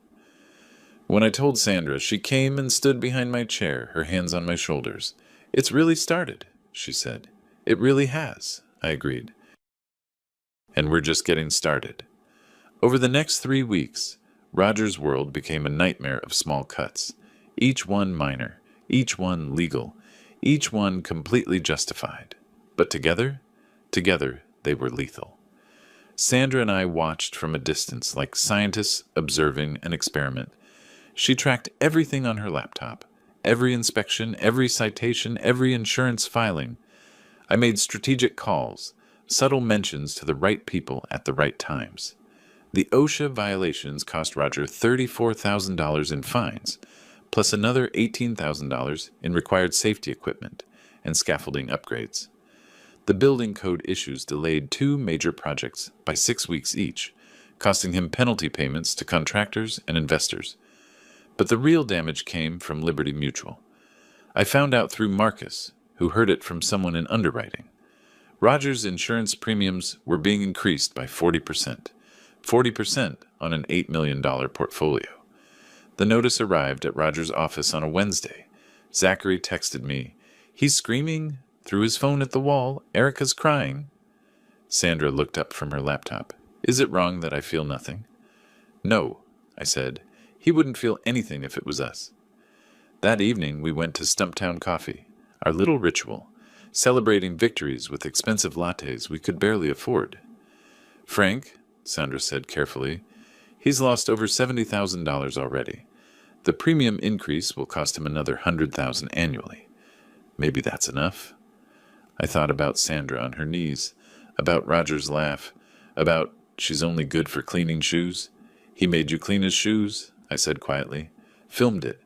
When I told Sandra, she came and stood behind my chair, her hands on my shoulders. It's really started, she said. It really has, I agreed. And we're just getting started. Over the next 3 weeks, Roger's world became a nightmare of small cuts, each one minor, each one legal, each one completely justified. But together they were lethal. Sandra and I watched from a distance like scientists observing an experiment. She tracked everything on her laptop, every inspection, every citation, every insurance filing. I made strategic calls, subtle mentions to the right people at the right times. The OSHA violations cost Roger $34,000 in fines, plus another $18,000 in required safety equipment and scaffolding upgrades. The building code issues delayed 2 major projects by 6 weeks each, costing him penalty payments to contractors and investors. But the real damage came from Liberty Mutual. I found out through Marcus, who heard it from someone in underwriting. Roger's insurance premiums were being increased by 40%. 40% on an $8 million portfolio. The notice arrived at Roger's office on a Wednesday. Zachary texted me, "He's screaming through his phone at the wall. Erica's crying." Sandra looked up from her laptop. Is it wrong that I feel nothing? No, I said. He wouldn't feel anything if it was us. That evening we went to Stumptown Coffee, our little ritual, celebrating victories with expensive lattes we could barely afford. Frank, Sandra said carefully, he's lost over $70,000 already. The premium increase will cost him another $100,000 annually. Maybe that's enough. I thought about Sandra on her knees, about Roger's laugh, about she's only good for cleaning shoes. He made you clean his shoes, I said quietly. Filmed it.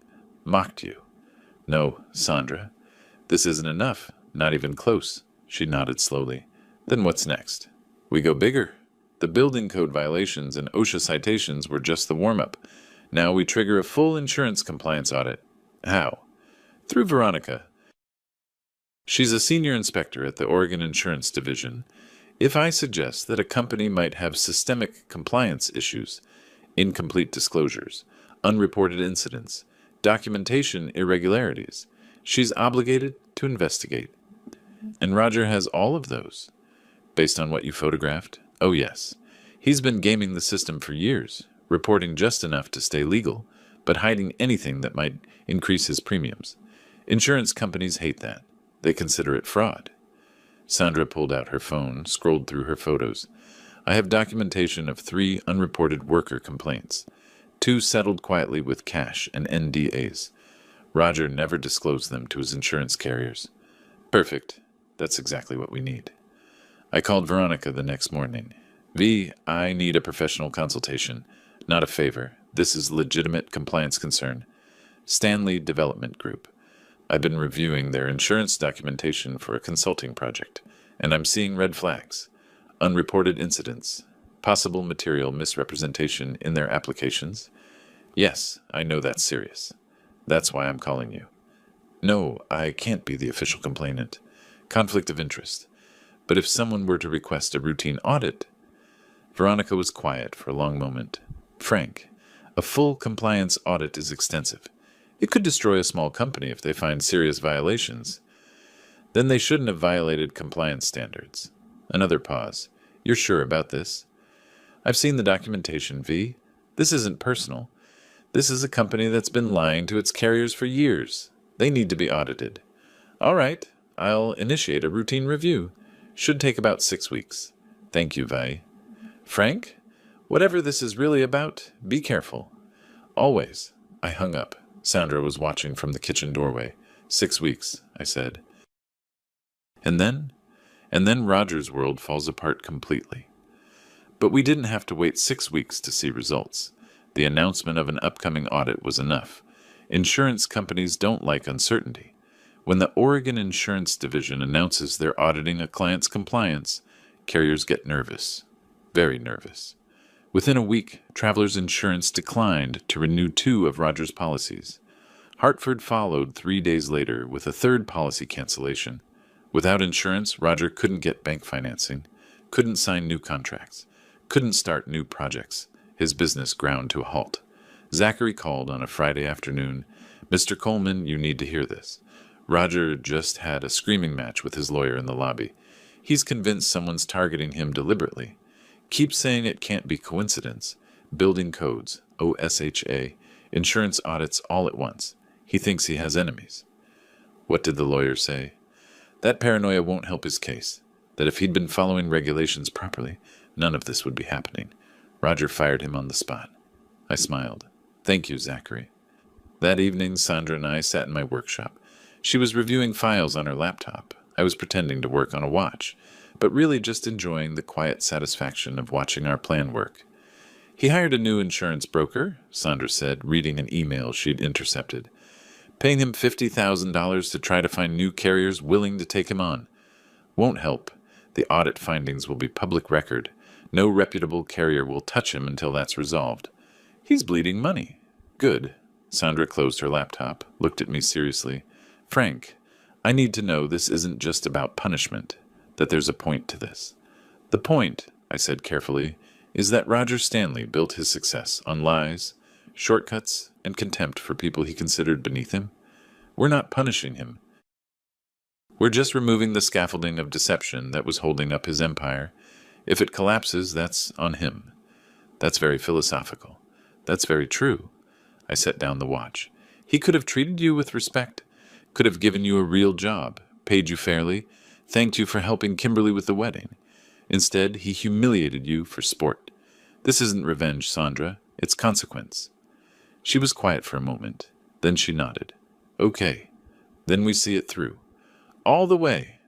Mocked you. No, Sandra. This isn't enough. Not even close. She nodded slowly. Then what's next? We go bigger. The building code violations and OSHA citations were just the warm-up. Now we trigger a full insurance compliance audit. How? Through Veronica. She's a senior inspector at the Oregon Insurance Division. If I suggest that a company might have systemic compliance issues, incomplete disclosures, unreported incidents, documentation irregularities, she's obligated to investigate. And Roger has all of those. Based on what you photographed? Oh yes. He's been gaming the system for years, reporting just enough to stay legal, but hiding anything that might increase his premiums. Insurance companies hate that. They consider it fraud. Sandra pulled out her phone, scrolled through her photos. I have documentation of 3 unreported worker complaints. 2 settled quietly with cash and NDAs. Roger never disclosed them to his insurance carriers. Perfect. That's exactly what we need. I called Veronica the next morning. V, I need a professional consultation. Not a favor. This is legitimate compliance concern. Stanley Development Group. I've been reviewing their insurance documentation for a consulting project, and I'm seeing red flags. Unreported incidents. Possible material misrepresentation in their applications. Yes, I know that's serious. That's why I'm calling you. No, I can't be the official complainant. Conflict of interest. But if someone were to request a routine audit... Veronica was quiet for a long moment. Frank, a full compliance audit is extensive. It could destroy a small company if they find serious violations. Then they shouldn't have violated compliance standards. Another pause. You're sure about this? I've seen the documentation, V. This isn't personal. This is a company that's been lying to its carriers for years. They need to be audited. All right, I'll initiate a routine review. Should take about 6 weeks. Thank you, Vi. Frank, whatever this is really about, be careful. Always. I hung up. Sandra was watching from the kitchen doorway. 6 weeks, I said. And then Roger's world falls apart completely. But we didn't have to wait 6 weeks to see results. The announcement of an upcoming audit was enough. Insurance companies don't like uncertainty. When the Oregon Insurance Division announces they're auditing a client's compliance, carriers get nervous. Very nervous. Within a week, Travelers Insurance declined to renew 2 of Roger's policies. Hartford followed 3 days later with a 3rd policy cancellation. Without insurance, Roger couldn't get bank financing, couldn't sign new contracts, couldn't start new projects. His business ground to a halt. Zachary called on a Friday afternoon. Mr. Coleman, you need to hear this. Roger just had a screaming match with his lawyer in the lobby. He's convinced someone's targeting him deliberately. Keeps saying it can't be coincidence. Building codes, OSHA, insurance audits all at once. He thinks he has enemies. What did the lawyer say? That paranoia won't help his case. That if he'd been following regulations properly, none of this would be happening. Roger fired him on the spot. I smiled. Thank you, Zachary. That evening, Sandra and I sat in my workshop. She was reviewing files on her laptop. I was pretending to work on a watch, but really just enjoying the quiet satisfaction of watching our plan work. He hired a new insurance broker, Sandra said, reading an email she'd intercepted. Paying him $50,000 to try to find new carriers willing to take him on. Won't help. The audit findings will be public record. No reputable carrier will touch him until that's resolved. He's bleeding money. Good. Sandra closed her laptop, looked at me seriously. Frank, I need to know this isn't just about punishment, that there's a point to this. The point, I said carefully, is that Roger Stanley built his success on lies, shortcuts, and contempt for people he considered beneath him. We're not punishing him. We're just removing the scaffolding of deception that was holding up his empire. If it collapses, that's on him. That's very philosophical. That's very true. I set down the watch. He could have treated you with respect, could have given you a real job, paid you fairly, thanked you for helping Kimberly with the wedding. Instead, he humiliated you for sport. This isn't revenge, Sandra. It's consequence. She was quiet for a moment. Then she nodded. Okay. Then we see it through. All the way.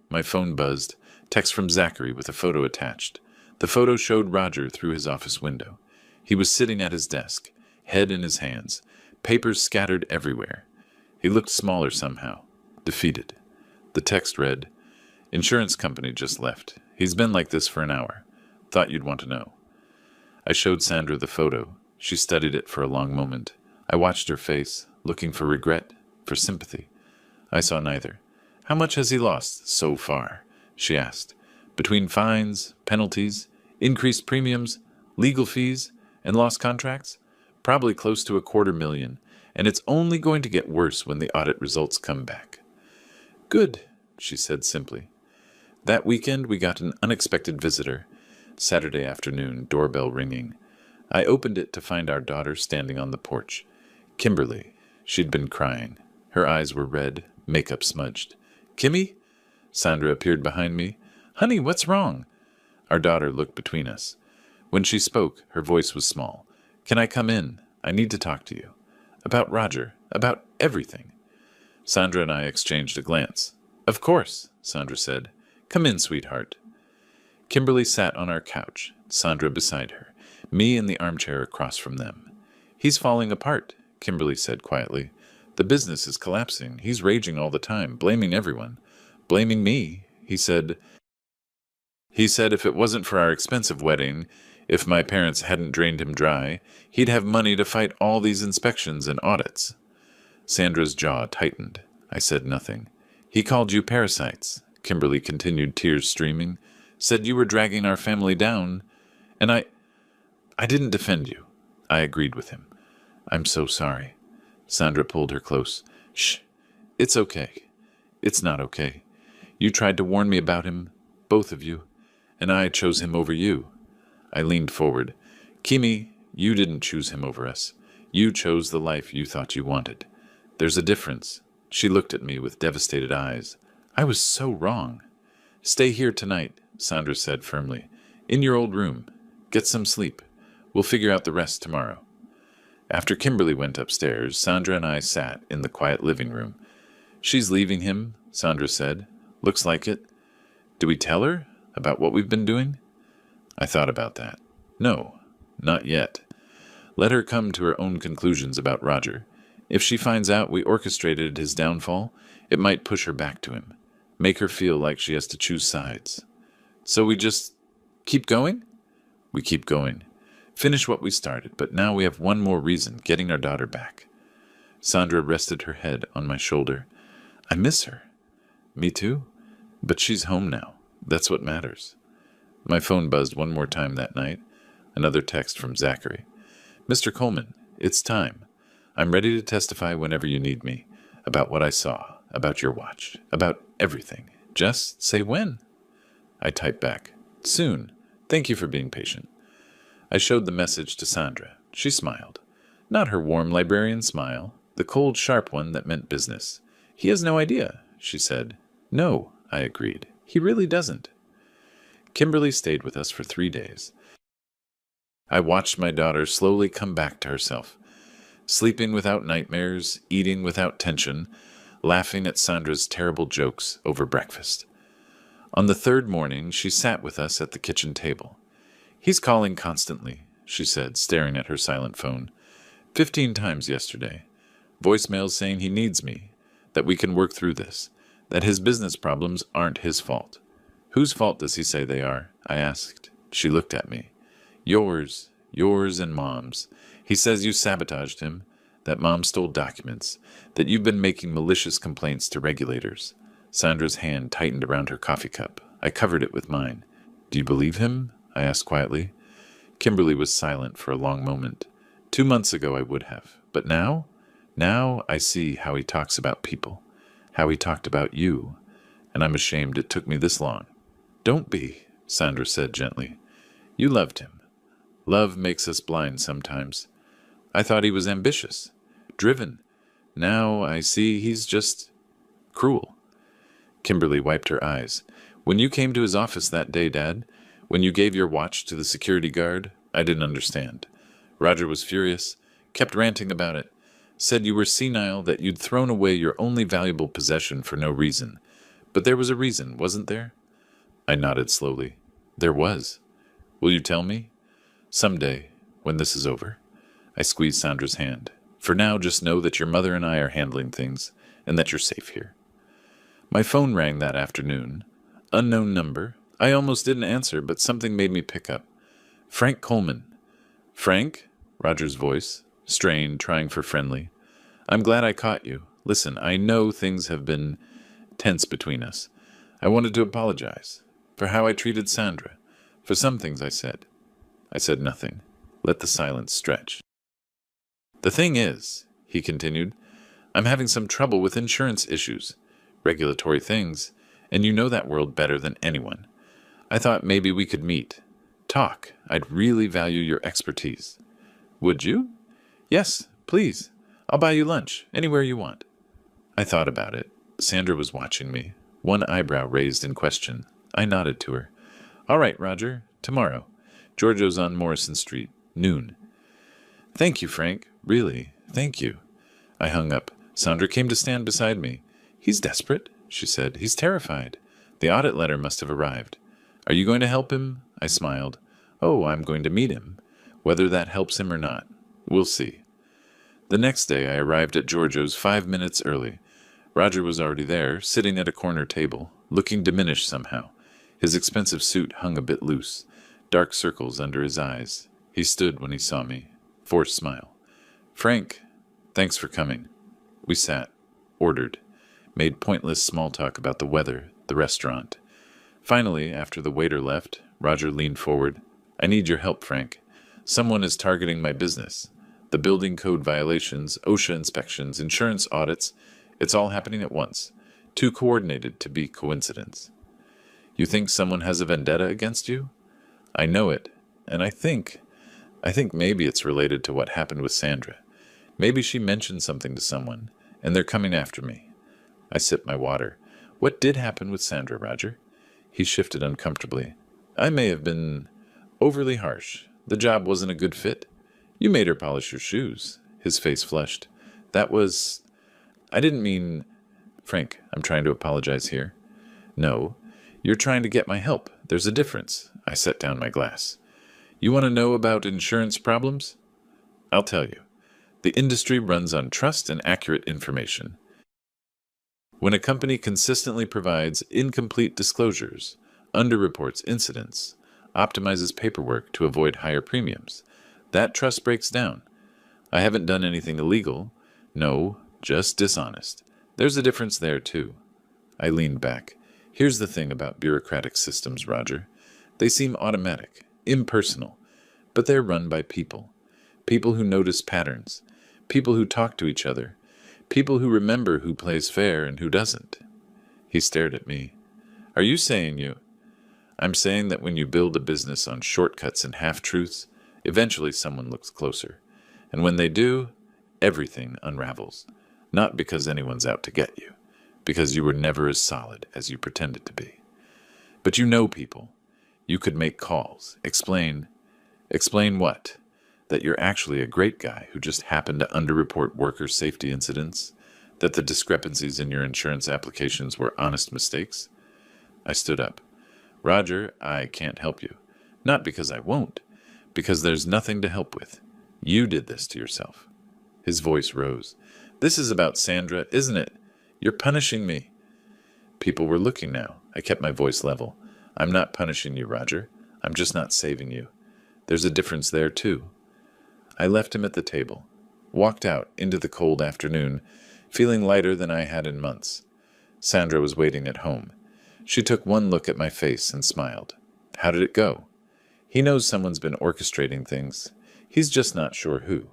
My phone buzzed. Text from Zachary with a photo attached. The photo showed Roger through his office window. He was sitting at his desk, head in his hands, papers scattered everywhere. He looked smaller somehow, defeated. The text read, "Insurance company just left. He's been like this for an hour. Thought you'd want to know." I showed Sandra the photo. She studied it for a long moment. I watched her face, looking for regret, for sympathy. I saw neither. "How much has he lost so far?" she asked. "Between fines, penalties, increased premiums, legal fees, and lost contracts? Probably close to $250,000, and it's only going to get worse when the audit results come back." "Good," she said simply. That weekend we got an unexpected visitor. Saturday afternoon, doorbell ringing. I opened it to find our daughter standing on the porch. Kimberly. She'd been crying. Her eyes were red, makeup smudged. "Kimmy?" Sandra appeared behind me. "Honey, what's wrong?" Our daughter looked between us. When she spoke, her voice was small. "Can I come in? I need to talk to you. About Roger. About everything." Sandra and I exchanged a glance. "Of course," Sandra said. "Come in, sweetheart." Kimberly sat on our couch, Sandra beside her, me in the armchair across from them. "He's falling apart," Kimberly said quietly. "The business is collapsing. He's raging all the time, blaming everyone. Blaming me. He said if it wasn't for our expensive wedding, if my parents hadn't drained him dry, he'd have money to fight all these inspections and audits." Sandra's jaw tightened. I said nothing. "He called you parasites," Kimberly continued, tears streaming. "Said you were dragging our family down, and I didn't defend you." I agreed with him. "I'm so sorry." Sandra pulled her close. "Shh. It's okay. It's not okay. You tried to warn me about him, both of you, and I chose him over you." I leaned forward. "Kimmy, you didn't choose him over us. You chose the life you thought you wanted. There's a difference." She looked at me with devastated eyes. I was so wrong. "Stay here tonight," Sandra said firmly. "In your old room. Get some sleep. We'll figure out the rest tomorrow." After Kimberly went upstairs, Sandra and I sat in the quiet living room. "She's leaving him," Sandra said. "Looks like it. Do we tell her about what we've been doing?" I thought about that. No, not yet. Let her come to her own conclusions about Roger. If she finds out we orchestrated his downfall, it might push her back to him, make her feel like she has to choose sides. So we just keep going? We keep going. Finish what we started, but now we have one more reason, getting our daughter back. Sandra rested her head on my shoulder. "I miss her." "Me too. But she's home now. That's what matters." My phone buzzed one more time that night. Another text from Zachary. "Mr. Coleman, it's time. I'm ready to testify whenever you need me. About what I saw, about your watch, about everything. Just say when." I typed back. "Soon. Thank you for being patient." I showed the message to Sandra. She smiled. Not her warm librarian smile, the cold, sharp one that meant business. "He has no idea," she said. "No," I agreed. "He really doesn't." Kimberly stayed with us for 3 days. I watched my daughter slowly come back to herself, sleeping without nightmares, eating without tension, laughing at Sandra's terrible jokes over breakfast. On the 3rd morning, she sat with us at the kitchen table. "He's calling constantly," she said, staring at her silent phone. 15 times yesterday. Voicemails saying he needs me, that we can work through this, that his business problems aren't his fault." "Whose fault does he say they are?" I asked. She looked at me. Yours and Mom's. He says you sabotaged him, that Mom stole documents, that you've been making malicious complaints to regulators." Sandra's hand tightened around her coffee cup. I covered it with mine. "Do you believe him?" I asked quietly. Kimberly was silent for a long moment. 2 months ago I would have, but now? Now I see how he talks about people, how he talked about you, and I'm ashamed it took me this long. "Don't be. Sandra said gently. You loved him. Love makes us blind sometimes. I thought he was ambitious, driven. Now I see he's just cruel. Kimberly wiped her eyes. When you came to his office that day, Dad, when you gave your watch to the security guard, I didn't understand. Roger was furious, kept ranting about it, said you were senile, that you'd thrown away your only valuable possession for no reason. But there was a reason, wasn't there? I nodded slowly. There was. Will you tell me? Someday, when this is over. I squeezed Sandra's hand. For now, just know that your mother and I are handling things, and that you're safe here. My phone rang that afternoon. Unknown number. I almost didn't answer, but something made me pick up. Frank Coleman. Frank? Roger's voice, strained, trying for friendly. I'm glad I caught you. Listen, I know things have been tense between us. I wanted to apologize for how I treated Sandra, for some things I said. I said nothing. Let the silence stretch. The thing is, he continued, I'm having some trouble with insurance issues, regulatory things, and you know that world better than anyone. I thought maybe we could meet. Talk. I'd really value your expertise. Would you? Yes, please. I'll buy you lunch, anywhere you want. I thought about it. Sandra was watching me, one eyebrow raised in question. I nodded to her. All right, Roger. Tomorrow. Giorgio's on Morrison Street. Noon. Thank you, Frank. Really, thank you. I hung up. Sandra came to stand beside me. He's desperate, she said. He's terrified. The audit letter must have arrived. Are you going to help him? I smiled. Oh, I'm going to meet him. Whether that helps him or not, we'll see. The next day I arrived at Giorgio's 5 minutes early. Roger was already there, sitting at a corner table, looking diminished somehow. His expensive suit hung a bit loose, dark circles under his eyes. He stood when he saw me. Forced smile. Frank, thanks for coming. We sat, ordered, made pointless small talk about the weather, the restaurant. Finally, after the waiter left, Roger leaned forward. I need your help, Frank. Someone is targeting my business. The building code violations, OSHA inspections, insurance audits, it's all happening at once. Too coordinated to be coincidence. You think someone has a vendetta against you? I know it, and I think maybe it's related to what happened with Sandra. Maybe she mentioned something to someone, and they're coming after me. I sipped my water. What did happen with Sandra, Roger? He shifted uncomfortably. I may have been overly harsh. The job wasn't a good fit. You made her polish your shoes. His face flushed. I didn't mean... Frank, I'm trying to apologize here. No, you're trying to get my help. There's a difference. I set down my glass. You want to know about insurance problems? I'll tell you. The industry runs on trust and accurate information. When a company consistently provides incomplete disclosures, underreports incidents, optimizes paperwork to avoid higher premiums, that trust breaks down. I haven't done anything illegal. No, just dishonest. There's a difference there, too. I leaned back. Here's the thing about bureaucratic systems, Roger. They seem automatic, impersonal, but they're run by people. People who notice patterns. People who talk to each other. People who remember who plays fair and who doesn't. He stared at me. Are you saying you... I'm saying that when you build a business on shortcuts and half-truths, eventually someone looks closer. And when they do, everything unravels. Not because anyone's out to get you, because you were never as solid as you pretended to be. But you know people. You could make calls, explain what? That you're actually a great guy who just happened to underreport worker safety incidents? That the discrepancies in your insurance applications were honest mistakes? I stood up. Roger, I can't help you. Not because I won't, because there's nothing to help with. You did this to yourself. His voice rose. This is about Sandra, isn't it? You're punishing me. People were looking now. I kept my voice level. I'm not punishing you, Roger. I'm just not saving you. There's a difference there, too. I left him at the table, walked out into the cold afternoon, feeling lighter than I had in months. Sandra was waiting at home. She took one look at my face and smiled. How did it go? He knows someone's been orchestrating things. He's just not sure who.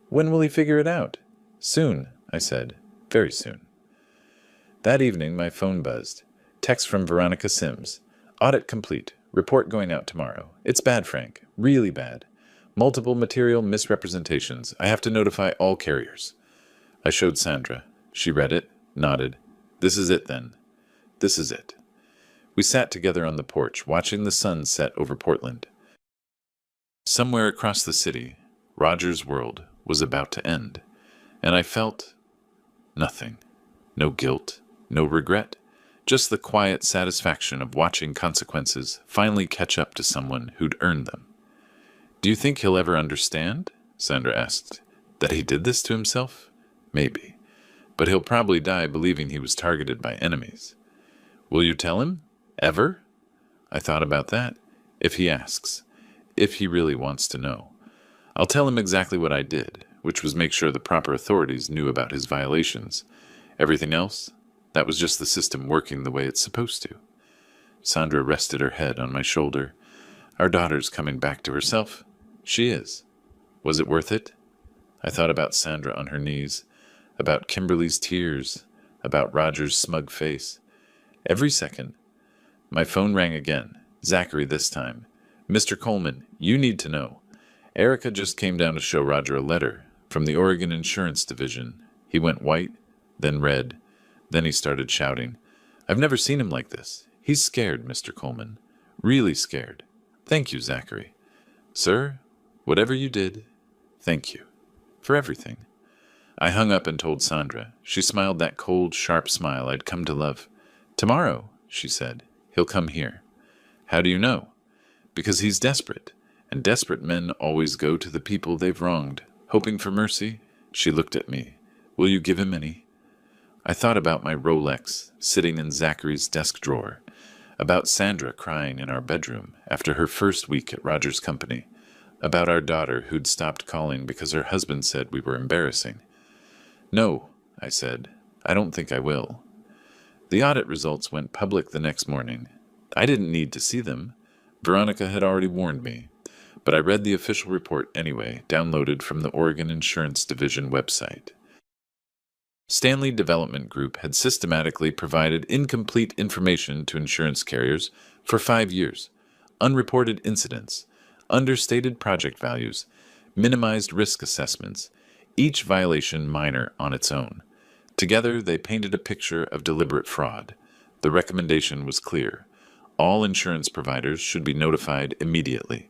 When will he figure it out? Soon, I said. Very soon. That evening, my phone buzzed. Text from Veronica Sims. Audit complete. Report going out tomorrow. It's bad, Frank. Really bad. Multiple material misrepresentations. I have to notify all carriers. I showed Sandra. She read it, nodded. This is it, then. This is it. We sat together on the porch, watching the sun set over Portland. Somewhere across the city, Roger's world was about to end, and I felt nothing. No guilt, no regret, just the quiet satisfaction of watching consequences finally catch up to someone who'd earned them. Do you think he'll ever understand? Sandra asked. That he did this to himself? Maybe. But he'll probably die believing he was targeted by enemies. Will you tell him? Ever? I thought about that. If he asks. If he really wants to know. I'll tell him exactly what I did, which was make sure the proper authorities knew about his violations. Everything else? That was just the system working the way it's supposed to. Sandra rested her head on my shoulder. Our daughter's coming back to herself. She is. Was it worth it? I thought about Sandra on her knees, about Kimberly's tears, about Roger's smug face. Every second. My phone rang again. Zachary this time. Mr. Coleman, you need to know. Erica just came down to show Roger a letter from the Oregon Insurance Division. He went white, then red. Then he started shouting. I've never seen him like this. He's scared, Mr. Coleman. Really scared. Thank you, Zachary. Sir, whatever you did, thank you. For everything. I hung up and told Sandra. She smiled that cold, sharp smile I'd come to love. Tomorrow, she said, he'll come here. How do you know? Because he's desperate, and desperate men always go to the people they've wronged, hoping for mercy. She looked at me. Will you give him any? I thought about my Rolex sitting in Zachary's desk drawer, about Sandra crying in our bedroom after her first week at Roger's company, about our daughter who'd stopped calling because her husband said we were embarrassing. No, I said, I don't think I will. The audit results went public the next morning. I didn't need to see them. Veronica had already warned me, but I read the official report anyway, downloaded from the Oregon Insurance Division website. Stanley Development Group had systematically provided incomplete information to insurance carriers for 5 years, unreported incidents, understated project values, minimized risk assessments, each violation minor on its own. Together, they painted a picture of deliberate fraud. The recommendation was clear. All insurance providers should be notified immediately.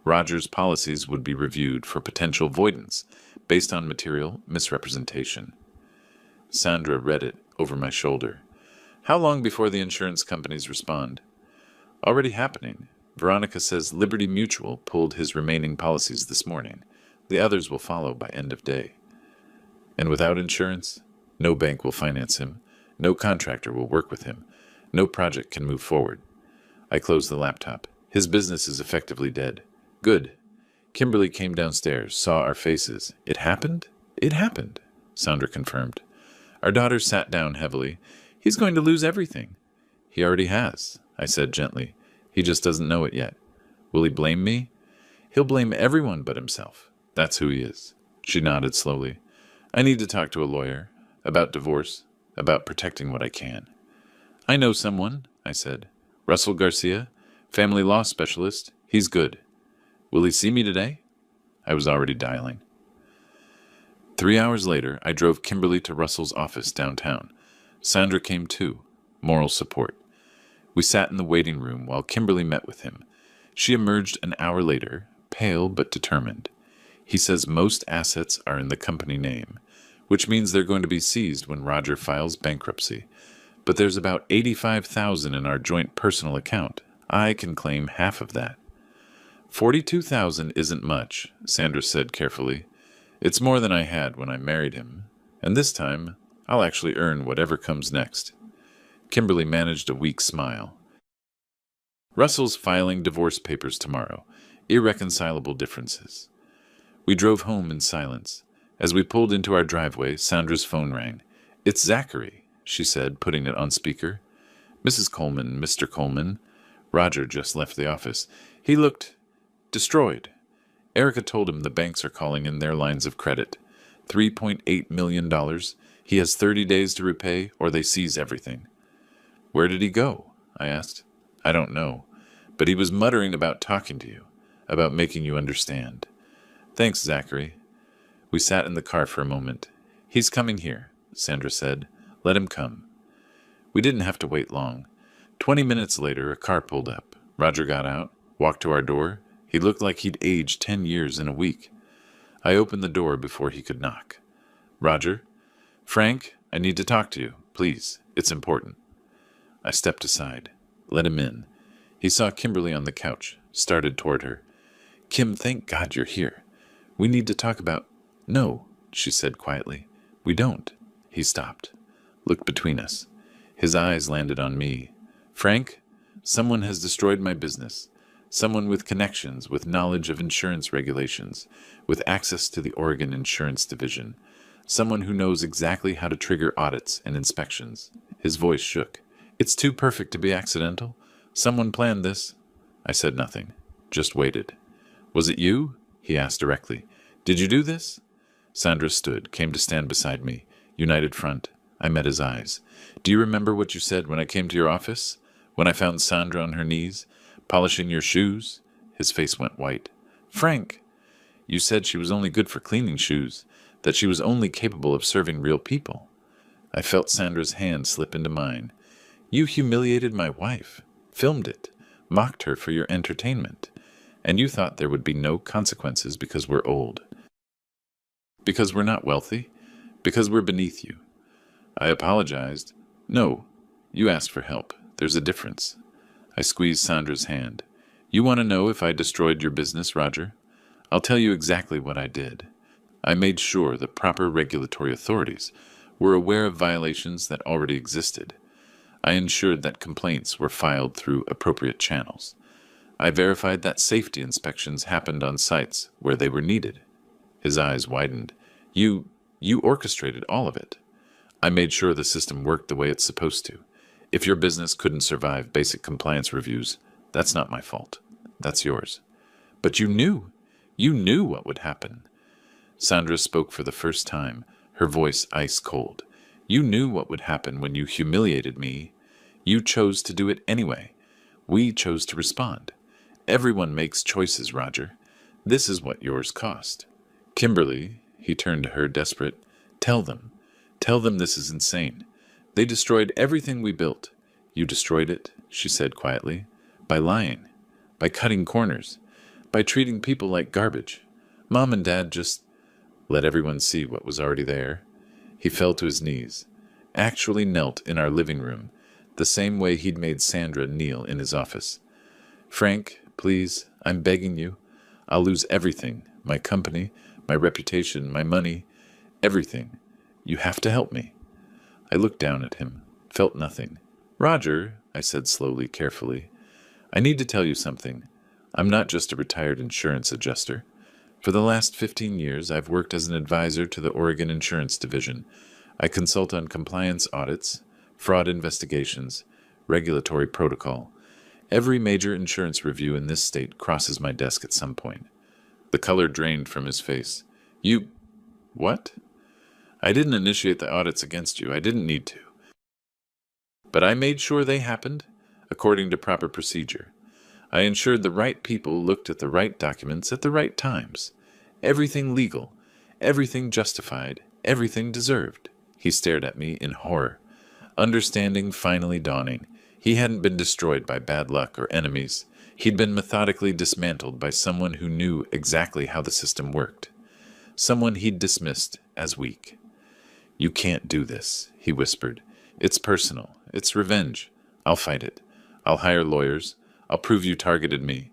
Roger's policies would be reviewed for potential voidance based on material misrepresentation. Sandra read it over my shoulder. How long before the insurance companies respond? Already happening. Veronica says Liberty Mutual pulled his remaining policies this morning. The others will follow by end of day. And without insurance, no bank will finance him. No contractor will work with him. No project can move forward. I closed the laptop. His business is effectively dead. Good. Kimberly came downstairs, saw our faces. It happened? It happened, Sandra confirmed. Our daughter sat down heavily. He's going to lose everything. He already has, I said gently. He just doesn't know it yet. Will he blame me? He'll blame everyone but himself. That's who he is. She nodded slowly. I need to talk to a lawyer. About divorce. About protecting what I can. I know someone, I said. Russell Garcia, family law specialist. He's good. Will he see me today? I was already dialing. 3 hours later, I drove Kimberly to Russell's office downtown. Sandra came too. Moral support. We sat in the waiting room while Kimberly met with him. She emerged an hour later, pale but determined. He says most assets are in the company name, which means they're going to be seized when Roger files bankruptcy. But there's about $85,000 in our joint personal account. I can claim half of that. $42,000 isn't much, Sandra said carefully. It's more than I had when I married him, and this time I'll actually earn whatever comes next. Kimberly managed a weak smile. Russell's filing divorce papers tomorrow. Irreconcilable differences. We drove home in silence. As we pulled into our driveway, Sandra's phone rang. It's Zachary, she said, putting it on speaker. Mrs. Coleman, Mr. Coleman. Roger just left the office. He looked destroyed. Erica told him the banks are calling in their lines of credit. $3.8 million. He has 30 days to repay, or they seize everything. Where did he go? I asked. I don't know, But he was muttering about talking to you, about making you understand. Thanks, Zachary. We sat in the car for a moment. He's coming here, Sandra said. Let him come. We didn't have to wait long. 20 minutes later, a car pulled up. Roger got out, walked to our door. He looked like he'd aged 10 years in a week. I opened the door before he could knock. Roger? Frank, I need to talk to you. Please, it's important. I stepped aside, let him in. He saw Kimberly on the couch, started toward her. Kim, thank God you're here. We need to talk about... No, she said quietly. We don't. He stopped, looked between us. His eyes landed on me. Frank, someone has destroyed my business. Someone with connections, with knowledge of insurance regulations, with access to the Oregon Insurance Division. Someone who knows exactly how to trigger audits and inspections. His voice shook. It's too perfect to be accidental. Someone planned this. I said nothing, just waited. Was it you? He asked directly. Did you do this? Sandra stood, came to stand beside me, united front. I met his eyes. Do you remember what you said when I came to your office? When I found Sandra on her knees, polishing your shoes? His face went white. Frank, you said she was only good for cleaning shoes, that she was only capable of serving real people. I felt Sandra's hand slip into mine. You humiliated my wife, filmed it, mocked her for your entertainment, and you thought there would be no consequences because we're old. Because we're not wealthy, because we're beneath you. I apologized. No, you asked for help. There's a difference. I squeezed Sandra's hand. You want to know if I destroyed your business, Roger? I'll tell you exactly what I did. I made sure the proper regulatory authorities were aware of violations that already existed. I ensured that complaints were filed through appropriate channels. I verified that safety inspections happened on sites where they were needed. His eyes widened. You orchestrated all of it. I made sure the system worked the way it's supposed to. If your business couldn't survive basic compliance reviews, that's not my fault. That's yours. But you knew what would happen. Sandra spoke for the first time, her voice ice cold. You knew what would happen when you humiliated me. You chose to do it anyway. We chose to respond. Everyone makes choices, Roger. This is what yours cost. Kimberly, he turned to her, desperate. Tell them this is insane. They destroyed everything we built. You destroyed it, she said quietly, by lying, by cutting corners, by treating people like garbage. Mom and Dad just let everyone see what was already there. He fell to his knees, actually knelt in our living room, the same way he'd made Sandra kneel in his office. Frank, please, I'm begging you. I'll lose everything, my company, my reputation, my money, everything. You have to help me. I looked down at him, felt nothing. Roger, I said slowly, carefully, I need to tell you something. I'm not just a retired insurance adjuster. For the last 15 years, I've worked as an advisor to the Oregon Insurance Division. I consult on compliance audits, fraud investigations, regulatory protocol. Every major insurance review in this state crosses my desk at some point. The color drained from his face. You... what? I didn't initiate the audits against you. I didn't need to. But I made sure they happened according to proper procedure. I ensured the right people looked at the right documents at the right times. Everything legal, everything justified, everything deserved. He stared at me in horror. Understanding finally dawning. He hadn't been destroyed by bad luck or enemies. He'd been methodically dismantled by someone who knew exactly how the system worked. Someone he'd dismissed as weak. You can't do this, he whispered. It's personal. It's revenge. I'll fight it. I'll hire lawyers. I'll prove you targeted me.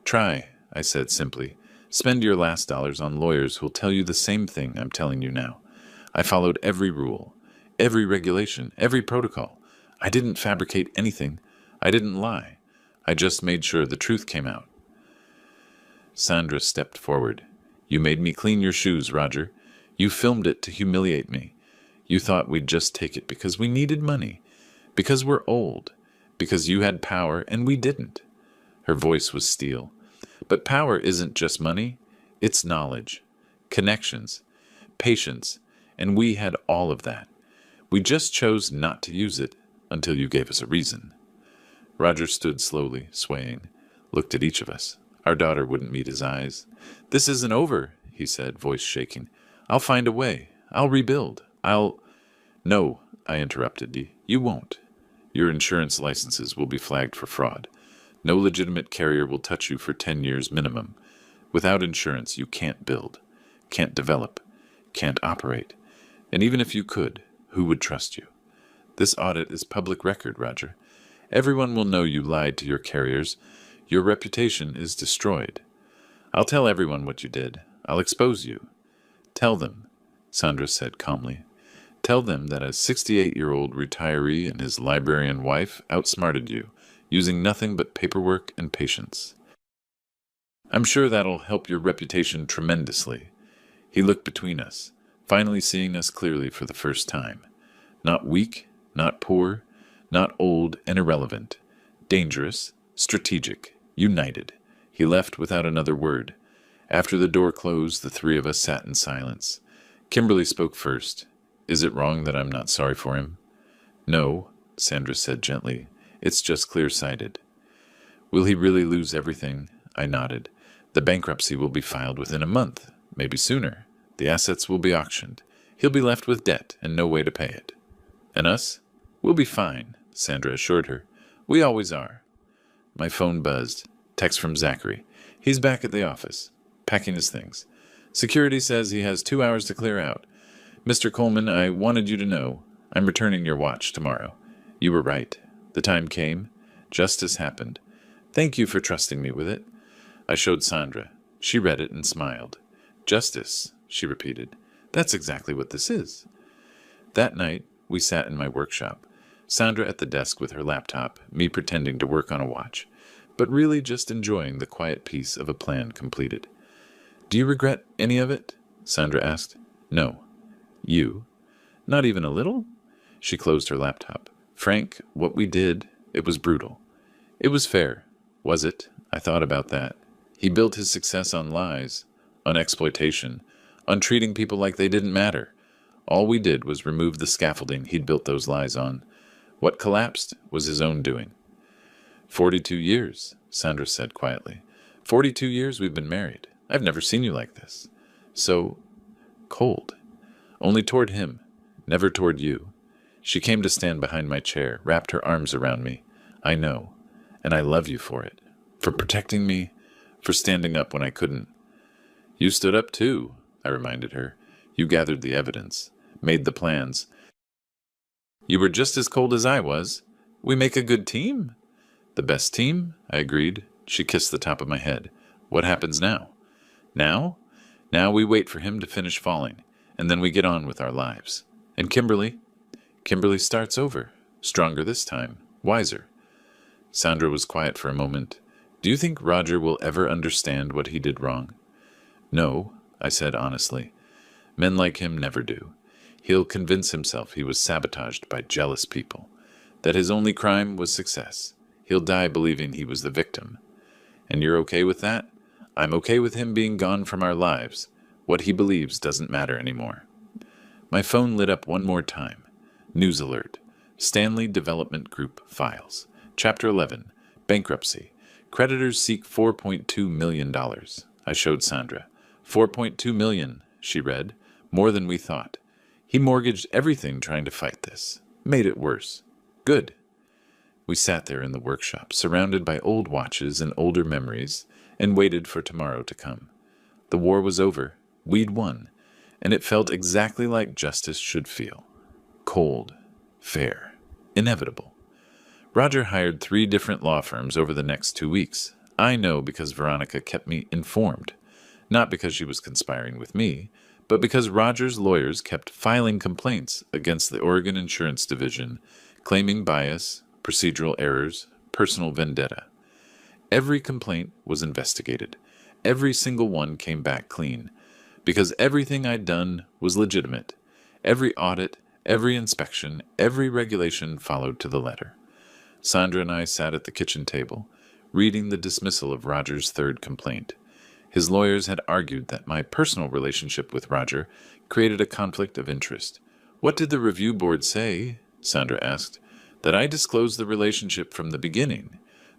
Try, I said simply. Spend your last dollars on lawyers who'll tell you the same thing I'm telling you now. I followed every rule, every regulation, every protocol. I didn't fabricate anything. I didn't lie. I just made sure the truth came out. Sandra stepped forward. You made me clean your shoes, Roger. You filmed it to humiliate me. You thought we'd just take it because we needed money, because we're old, because you had power and we didn't. Her voice was steel. But power isn't just money. It's knowledge, connections, patience, and we had all of that. We just chose not to use it until you gave us a reason. Roger stood slowly, swaying. looked at each of us. Our daughter wouldn't meet his eyes. "This isn't over," he said, voice shaking. "I'll find a way. I'll rebuild. No," I interrupted. "You won't. Your insurance licenses will be flagged for fraud. No legitimate carrier will touch you for 10 years minimum. Without insurance, you can't build, can't develop, can't operate. And even if you could, who would trust you? This audit is public record, Roger. Everyone will know you lied to your carriers. Your reputation is destroyed. I'll tell everyone what you did. I'll expose you. Tell them," Sandra said calmly. "Tell them that a 68-year-old retiree and his librarian wife outsmarted you, using nothing but paperwork and patience. I'm sure that'll help your reputation tremendously." He looked between us, finally seeing us clearly for the first time. Not weak, not poor, not old and irrelevant. Dangerous, strategic, united. He left without another word. After the door closed, the three of us sat in silence. Kimberly spoke first. "Is it wrong that I'm not sorry for him?" "No," Sandra said gently. "It's just clear-sighted." "Will he really lose everything?" I nodded. "The bankruptcy will be filed within a month, maybe sooner. The assets will be auctioned. He'll be left with debt and no way to pay it." "And us? We'll be fine," Sandra assured her. "We always are." My phone buzzed. Text from Zachary. He's back at the office, packing his things. "Security says he has 2 hours to clear out. Mr. Coleman, I wanted you to know. I'm returning your watch tomorrow. You were right. The time came. Justice happened. Thank you for trusting me with it." I showed Sandra. She read it and smiled. "Justice," she repeated. "That's exactly what this is." That night, we sat in my workshop. Sandra at the desk with her laptop, me pretending to work on a watch, but really just enjoying the quiet peace of a plan completed. "Do you regret any of it?" Sandra asked. "No." "You? Not even a little?" She closed her laptop. "Frank, what we did, it was brutal. It was fair. Was it? I thought about that. He built his success on lies, on exploitation, on treating people like they didn't matter. All we did was remove the scaffolding he'd built those lies on. What collapsed was his own doing." 42 years, Sandra said quietly. 42 years we've been married. I've never seen you like this. So cold. Only toward him, never toward you. She came to stand behind my chair, wrapped her arms around me. "I know, and I love you for it. For protecting me, for standing up when I couldn't." "You stood up too," I reminded her. "You gathered the evidence, made the plans. You were just as cold as I was. We make a good team." "The best team," I agreed. She kissed the top of my head. "What happens now?" "Now? Now we wait for him to finish falling, and then we get on with our lives. And Kimberly? Kimberly starts over, stronger this time, wiser." Sandra was quiet for a moment. "Do you think Roger will ever understand what he did wrong?" "No," I said honestly. "Men like him never do. He'll convince himself he was sabotaged by jealous people, that his only crime was success. He'll die believing he was the victim. And you're okay with that? I'm okay with him being gone from our lives. What he believes doesn't matter anymore." My phone lit up one more time. News alert. Stanley Development Group files. Chapter 11. Bankruptcy. Creditors seek $4.2 million. I showed Sandra. $4.2 million, she read. More than we thought. He mortgaged everything trying to fight this. Made it worse. Good. We sat there in the workshop, surrounded by old watches and older memories, and waited for tomorrow to come. The war was over. We'd won. And it felt exactly like justice should feel. Cold. Fair. Inevitable. Roger hired 3 different law firms over the next 2 weeks. I know because Veronica kept me informed. Not because she was conspiring with me, but because Roger's lawyers kept filing complaints against the Oregon Insurance Division, claiming bias, procedural errors, personal vendetta. Every complaint was investigated. Every single one came back clean, because everything I'd done was legitimate. Every audit, every inspection, every regulation followed to the letter. Sandra and I sat at the kitchen table, reading the dismissal of Roger's 3rd complaint. His lawyers had argued that my personal relationship with Roger created a conflict of interest. "What did the review board say?" Sandra asked. "That I disclosed the relationship from the beginning.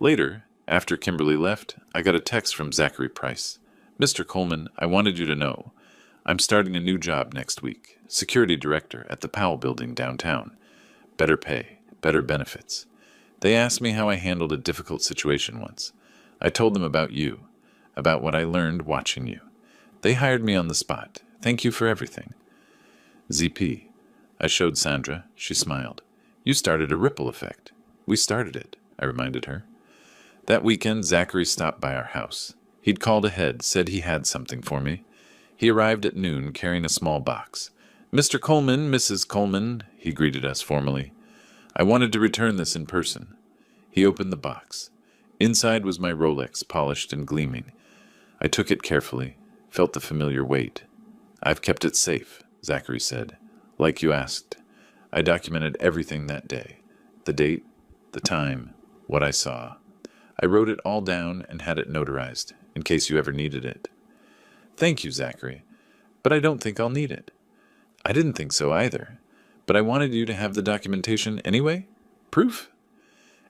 Later, after Kimberly left, I got a text from Zachary Price. "Mr. Coleman, I wanted you to know. I'm starting a new job next week, security director at the Powell Building downtown. Better pay, better benefits. They asked me how I handled a difficult situation once. I told them about you, about what I learned watching you. They hired me on the spot. Thank you for everything." ZP. I showed Sandra. She smiled. "You started a ripple effect." "We started it," I reminded her. That weekend, Zachary stopped by our house. He'd called ahead, said he had something for me. He arrived at noon carrying a small box. "Mr. Coleman, Mrs. Coleman," he greeted us formally. "I wanted to return this in person." He opened the box. Inside was my Rolex, polished and gleaming. I took it carefully, felt the familiar weight. "I've kept it safe," Zachary said. "Like you asked." I documented everything that day. The date, the time, what I saw. I wrote it all down and had it notarized, in case you ever needed it. "Thank you, Zachary, but I don't think I'll need it." I didn't think so either, but I wanted you to have the documentation anyway. Proof?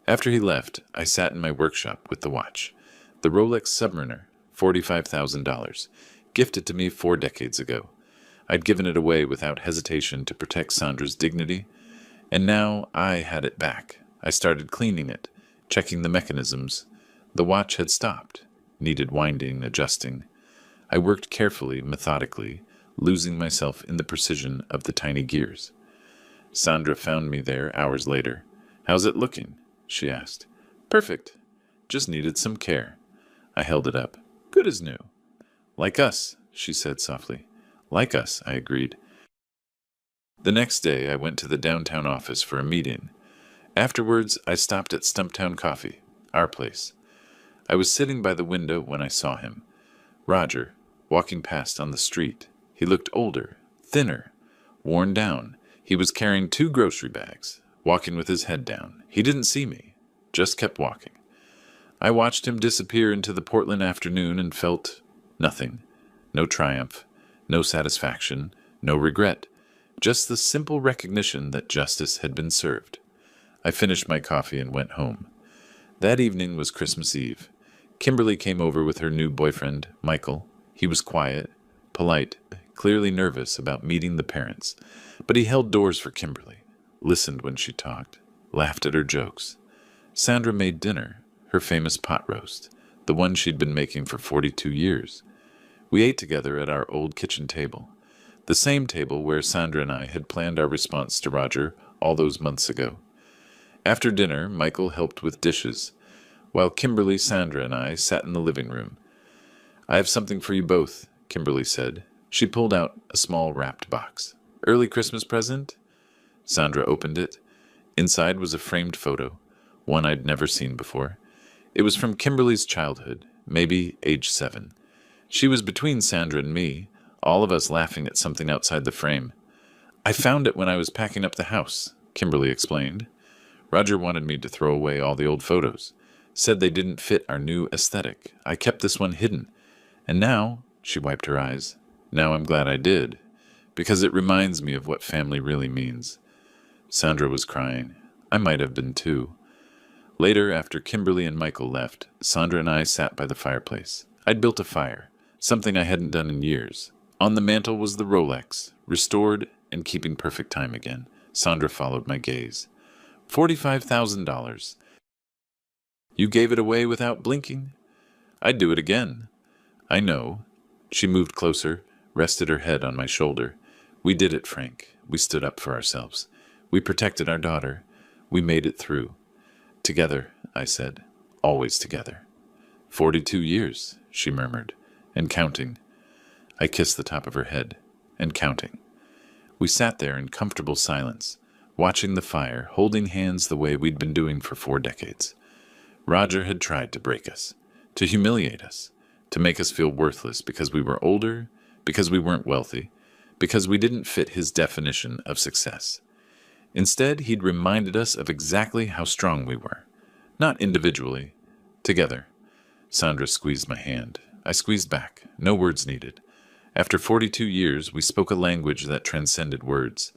After he left, I sat in my workshop with the watch. The Rolex Submariner, $45,000, gifted to me 4 decades ago. I'd given it away without hesitation to protect Sandra's dignity, and now I had it back. I started cleaning it, checking the mechanisms. The watch had stopped, needed winding, adjusting. I worked carefully, methodically, losing myself in the precision of the tiny gears. Sandra found me there hours later. "How's it looking?" she asked. "Perfect. Just needed some care." I held it up. "Good as new." "Like us," she said softly. "Like us," I agreed. The next day, I went to the downtown office for a meeting. Afterwards, I stopped at Stumptown Coffee, our place. I was sitting by the window when I saw him. Roger, walking past on the street. He looked older, thinner, worn down. He was carrying 2 grocery bags, walking with his head down. He didn't see me, just kept walking. I watched him disappear into the Portland afternoon and felt nothing. No triumph, no satisfaction, no regret. Just the simple recognition that justice had been served. I finished my coffee and went home. That evening was Christmas Eve. Kimberly came over with her new boyfriend, Michael. He was quiet, polite, clearly nervous about meeting the parents, but he held doors for Kimberly, listened when she talked, laughed at her jokes. Sandra made dinner, her famous pot roast, the one she'd been making for 42 years. We ate together at our old kitchen table, the same table where Sandra and I had planned our response to Roger all those months ago. After dinner, Michael helped with dishes, while Kimberly, Sandra, and I sat in the living room. "I have something for you both," Kimberly said. She pulled out a small wrapped box. "Early Christmas present?" Sandra opened it. Inside was a framed photo, one I'd never seen before. It was from Kimberly's childhood, maybe age 7. She was between Sandra and me, all of us laughing at something outside the frame. "I found it when I was packing up the house," Kimberly explained. "Roger wanted me to throw away all the old photos. Said they didn't fit our new aesthetic. I kept this one hidden. And now," she wiped her eyes, "now I'm glad I did, because it reminds me of what family really means." Sandra was crying. I might have been too. Later, after Kimberly and Michael left, Sandra and I sat by the fireplace. I'd built a fire, something I hadn't done in years. On the mantel was the Rolex, restored and keeping perfect time again. Sandra followed my gaze. $45,000. "You gave it away without blinking?" "I'd do it again." "I know." She moved closer, rested her head on my shoulder. "We did it, Frank. We stood up for ourselves. We protected our daughter. We made it through. Together," I said. "Always together." 42 years, she murmured, "and counting." I kissed the top of her head, "and counting." We sat there in comfortable silence, watching the fire, holding hands the way we'd been doing for 4 decades. Roger had tried to break us, to humiliate us, to make us feel worthless because we were older, because we weren't wealthy, because we didn't fit his definition of success. Instead, he'd reminded us of exactly how strong we were. Not individually, together. Sandra squeezed my hand. I squeezed back, no words needed. After 42 years, we spoke a language that transcended words.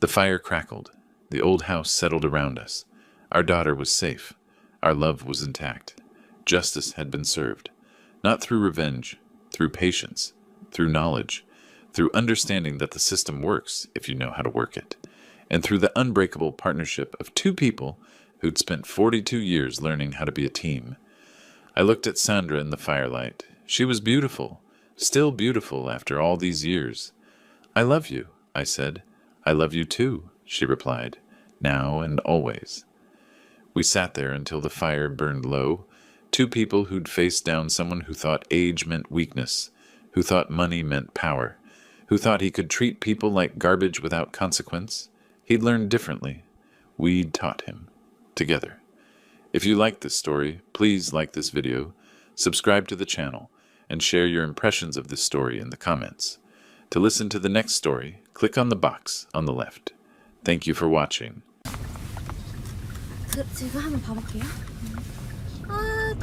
The fire crackled. The old house settled around us. Our daughter was safe. Our love was intact. Justice had been served, not through revenge, through patience, through knowledge, through understanding that the system works if you know how to work it, and through the unbreakable partnership of two people who'd spent 42 years learning how to be a team. I looked at Sandra in the firelight. She was beautiful, still beautiful after all these years. "I love you," I said. "I love you too," she replied, "now and always." We sat there until the fire burned low, two people who'd faced down someone who thought age meant weakness, who thought money meant power, who thought he could treat people like garbage without consequence. He'd learned differently. We'd taught him. Together. If you like this story, please like this video, subscribe to the channel, and share your impressions of this story in the comments. To listen to the next story, click on the box on the left. Thank you for watching. 지금 한번 봐볼게요.